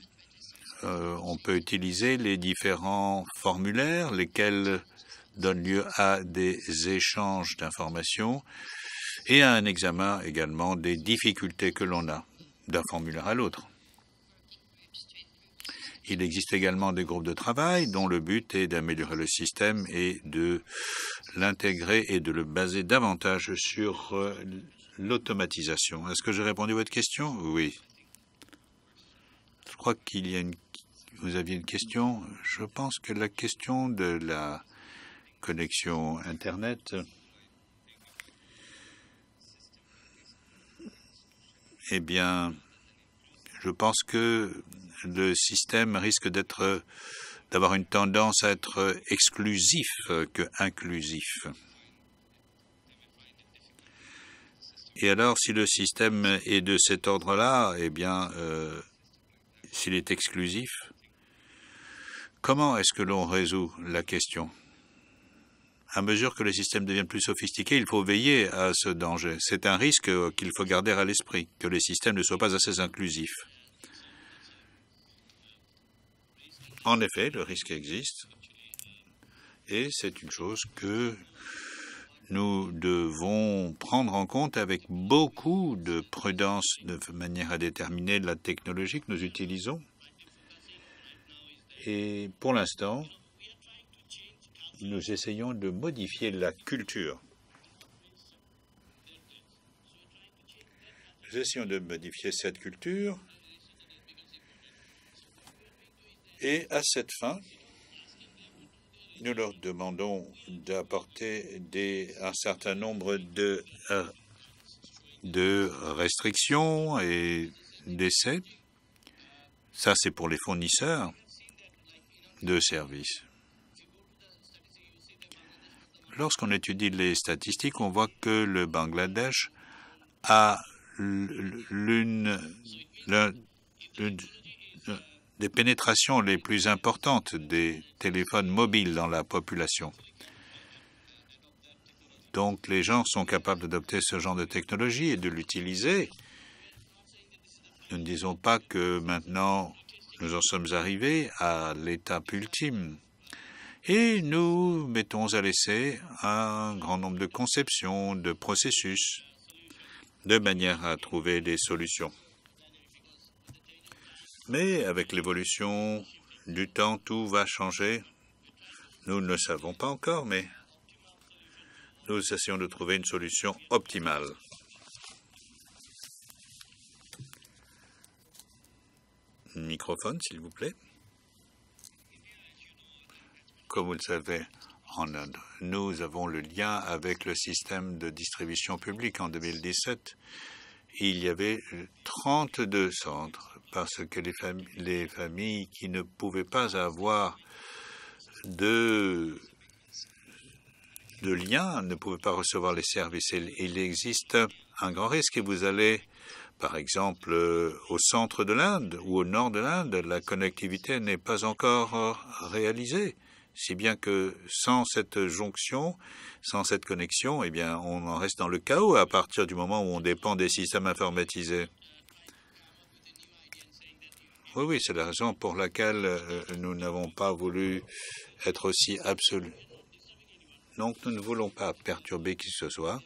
on peut utiliser les différents formulaires, lesquels donnent lieu à des échanges d'informations et à un examen également des difficultés que l'on a d'un formulaire à l'autre. Il existe également des groupes de travail dont le but est d'améliorer le système et de l'intégrer et de le baser davantage sur l'automatisation. Est-ce que j'ai répondu à votre question? Oui. Je crois qu'il y a vous aviez une question. Je pense que la question de la connexion Internet, eh bien, je pense que le système risque d'avoir une tendance à être exclusif que inclusif. Et alors, si le système est de cet ordre-là, eh bien, s'il est exclusif, comment est-ce que l'on résout la question? À mesure que le système devient plus sophistiqué, il faut veiller à ce danger. C'est un risque qu'il faut garder à l'esprit, que les systèmes ne soient pas assez inclusifs. En effet, le risque existe et c'est une chose que nous devons prendre en compte avec beaucoup de prudence, de manière à déterminer la technologie que nous utilisons. Et pour l'instant, nous essayons de modifier la culture. Nous essayons de modifier cette culture et à cette fin, nous leur demandons d'apporter un certain nombre de restrictions et d'essais. Ça, c'est pour les fournisseurs de services. Lorsqu'on étudie les statistiques, on voit que le Bangladesh a l'une des pénétrations les plus importantes des téléphones mobiles dans la population. Donc, les gens sont capables d'adopter ce genre de technologie et de l'utiliser. Nous ne disons pas que maintenant, nous en sommes arrivés à l'étape ultime. Et nous mettons à l'essai un grand nombre de conceptions, de processus, de manière à trouver des solutions. Mais avec l'évolution du temps, tout va changer. Nous ne le savons pas encore, mais nous essayons de trouver une solution optimale. Microphone, s'il vous plaît. Comme vous le savez, en Inde, nous avons le lien avec le système de distribution publique. En 2017, il y avait 32 centres parce que les familles qui ne pouvaient pas avoir de lien ne pouvaient pas recevoir les services. Il existe un grand risque et vous allez, par exemple, au centre de l'Inde ou au nord de l'Inde, la connectivité n'est pas encore réalisée. Si bien que sans cette jonction, sans cette connexion, eh bien, on en reste dans le chaos à partir du moment où on dépend des systèmes informatisés. Oui, c'est la raison pour laquelle nous n'avons pas voulu être aussi absolus. Donc, nous ne voulons pas perturber qui que ce soit.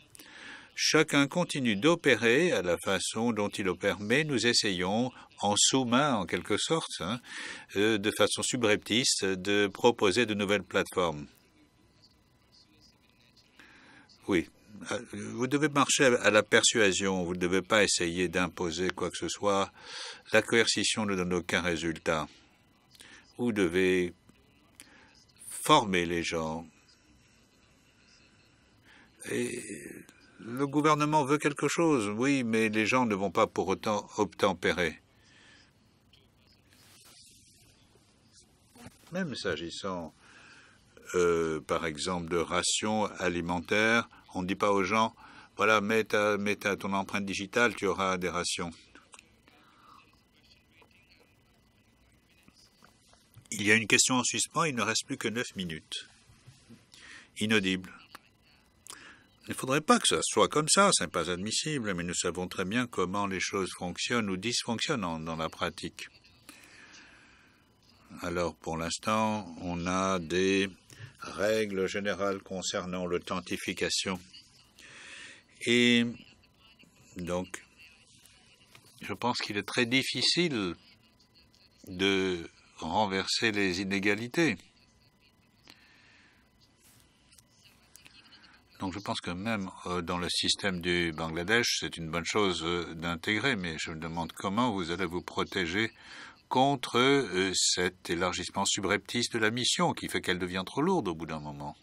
Chacun continue d'opérer à la façon dont il opère, mais nous essayons, en sous-main en quelque sorte, de façon subreptice, de proposer de nouvelles plateformes. Oui, vous devez marcher à la persuasion, vous ne devez pas essayer d'imposer quoi que ce soit. La coercition ne donne aucun résultat. Vous devez former les gens. Et le gouvernement veut quelque chose, oui, mais les gens ne vont pas pour autant obtempérer. Même s'agissant, par exemple, de rations alimentaires, on ne dit pas aux gens, voilà, mets ton empreinte digitale, tu auras des rations. Il y a une question en suspens, il ne reste plus que 9 minutes. Inaudible. Il ne faudrait pas que ça soit comme ça, ce n'est pas admissible, mais nous savons très bien comment les choses fonctionnent ou dysfonctionnent dans la pratique. Alors, pour l'instant, on a des règles générales concernant l'authentification. Et donc, je pense qu'il est très difficile de renverser les inégalités. Donc je pense que même dans le système du Bangladesh, c'est une bonne chose d'intégrer, mais je me demande comment vous allez vous protéger contre cet élargissement subreptice de la mission qui fait qu'elle devient trop lourde au bout d'un moment.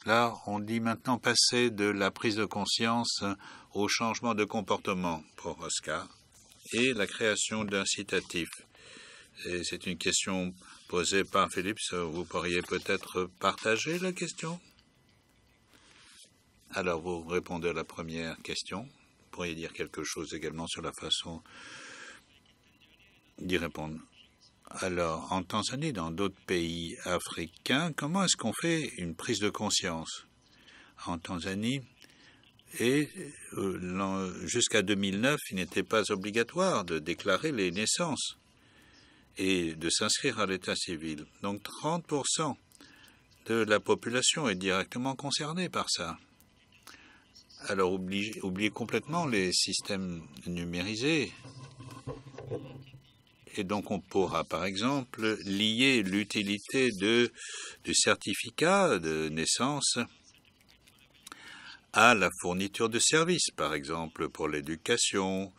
Là, on dit maintenant passer de la prise de conscience au changement de comportement pour Oscar et la création d'incitatifs. Et c'est une question posée par Philippe. Vous pourriez peut-être partager la question? Alors, vous répondez à la première question. Vous pourriez dire quelque chose également sur la façon d'y répondre. Alors, en Tanzanie, dans d'autres pays africains, comment est-ce qu'on fait une prise de conscience? En Tanzanie, et jusqu'à 2009, il n'était pas obligatoire de déclarer les naissances. et de s'inscrire à l'état civil. Donc 30% de la population est directement concernée par ça. Alors oubliez complètement les systèmes numérisés. Et donc on pourra par exemple lier l'utilité du certificat de naissance à la fourniture de services, par exemple pour l'éducation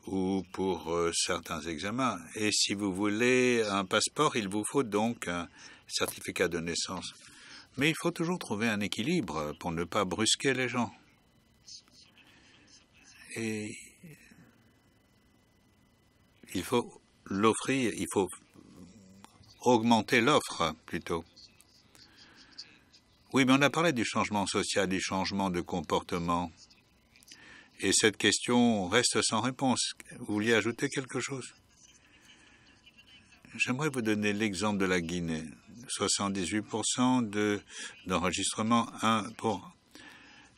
ou pour certains examens. Et si vous voulez un passeport, il vous faut donc un certificat de naissance. Mais il faut toujours trouver un équilibre pour ne pas brusquer les gens. Et il faut l'offrir, il faut augmenter l'offre plutôt. Oui, mais on a parlé du changement social, du changement de comportement. Et cette question reste sans réponse. Vous vouliez ajouter quelque chose? J'aimerais vous donner l'exemple de la Guinée. 78% d'enregistrement pour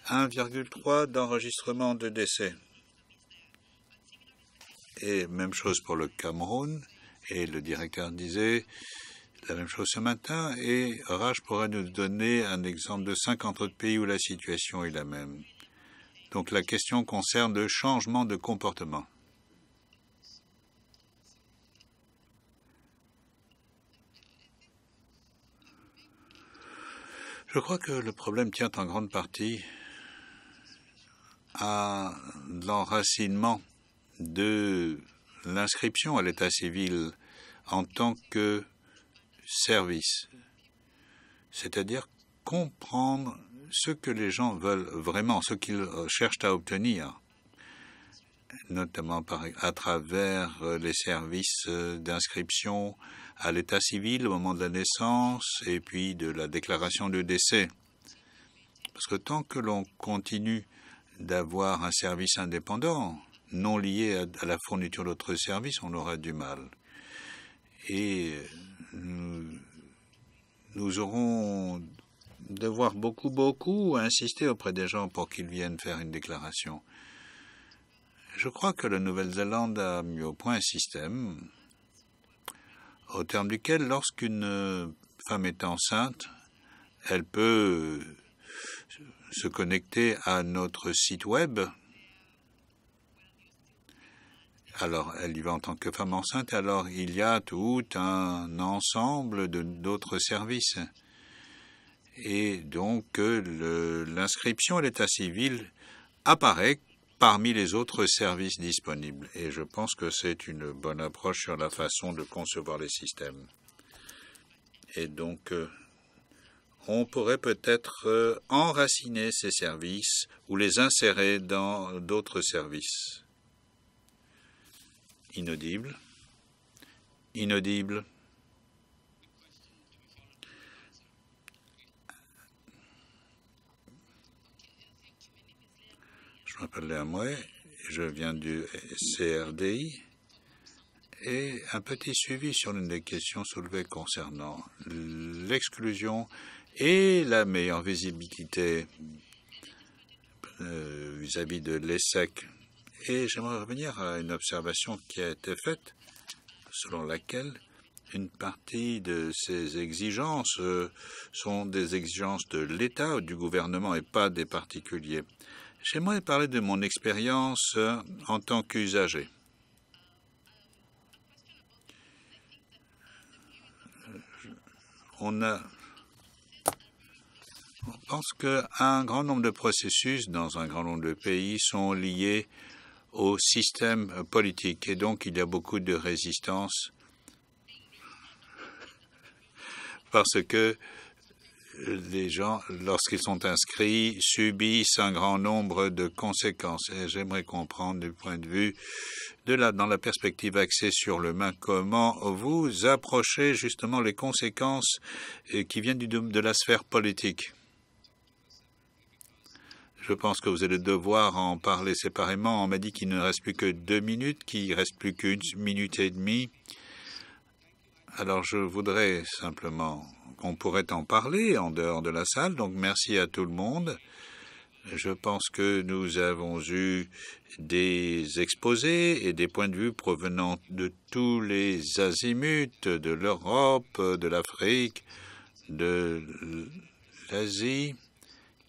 1,3 d'enregistrement de décès. Et même chose pour le Cameroun. Et le directeur disait la même chose ce matin. Et Raj pourrait nous donner un exemple de 50 autres pays où la situation est la même. Donc la question concerne le changement de comportement. Je crois que le problème tient en grande partie à l'enracinement de l'inscription à l'état civil en tant que service, c'est-à-dire comprendre ce que les gens veulent vraiment, ce qu'ils cherchent à obtenir, notamment à travers les services d'inscription à l'état civil au moment de la naissance et puis de la déclaration de décès. Parce que tant que l'on continue d'avoir un service indépendant, non lié à la fourniture d'autres services, on aura du mal. Et nous aurons devoir beaucoup insister auprès des gens pour qu'ils viennent faire une déclaration. Je crois que la Nouvelle-Zélande a mis au point un système au terme duquel, lorsqu'une femme est enceinte, elle peut se connecter à notre site web. Alors, elle y va en tant que femme enceinte, alors il y a tout un ensemble d'autres services. Et donc, l'inscription à l'état civil apparaît parmi les autres services disponibles. Et je pense que c'est une bonne approche sur la façon de concevoir les systèmes. Et donc, on pourrait peut-être enraciner ces services ou les insérer dans d'autres services. Inaudible. Inaudible. Je m'appelle Léa Mouet, je viens du CRDI et un petit suivi sur l'une des questions soulevées concernant l'exclusion et la meilleure visibilité vis-à-vis de l'ESSEC. Et j'aimerais revenir à une observation qui a été faite, selon laquelle une partie de ces exigences sont des exigences de l'État ou du gouvernement et pas des particuliers. J'aimerais parler de mon expérience en tant qu'usager. On pense qu'un grand nombre de processus dans un grand nombre de pays sont liés au système politique et donc il y a beaucoup de résistance parce que les gens, lorsqu'ils sont inscrits, subissent un grand nombre de conséquences. Et j'aimerais comprendre du point de vue dans la perspective axée sur l'humain, comment vous approchez justement les conséquences qui viennent de la sphère politique. Je pense que vous allez devoir en parler séparément. On m'a dit qu'il ne reste plus que 2 minutes, qu'il ne reste plus qu'1 minute et demie. Alors je voudrais simplement qu'on pourrait en parler en dehors de la salle. Donc merci à tout le monde Je pense que nous avons eu des exposés et des points de vue provenant de tous les azimuts, de l'Europe, de l'Afrique, de l'Asie,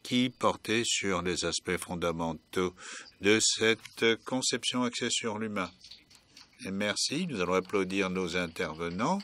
qui portaient sur les aspects fondamentaux de cette conception axée sur l'humain. Et merci, nous allons applaudir nos intervenants.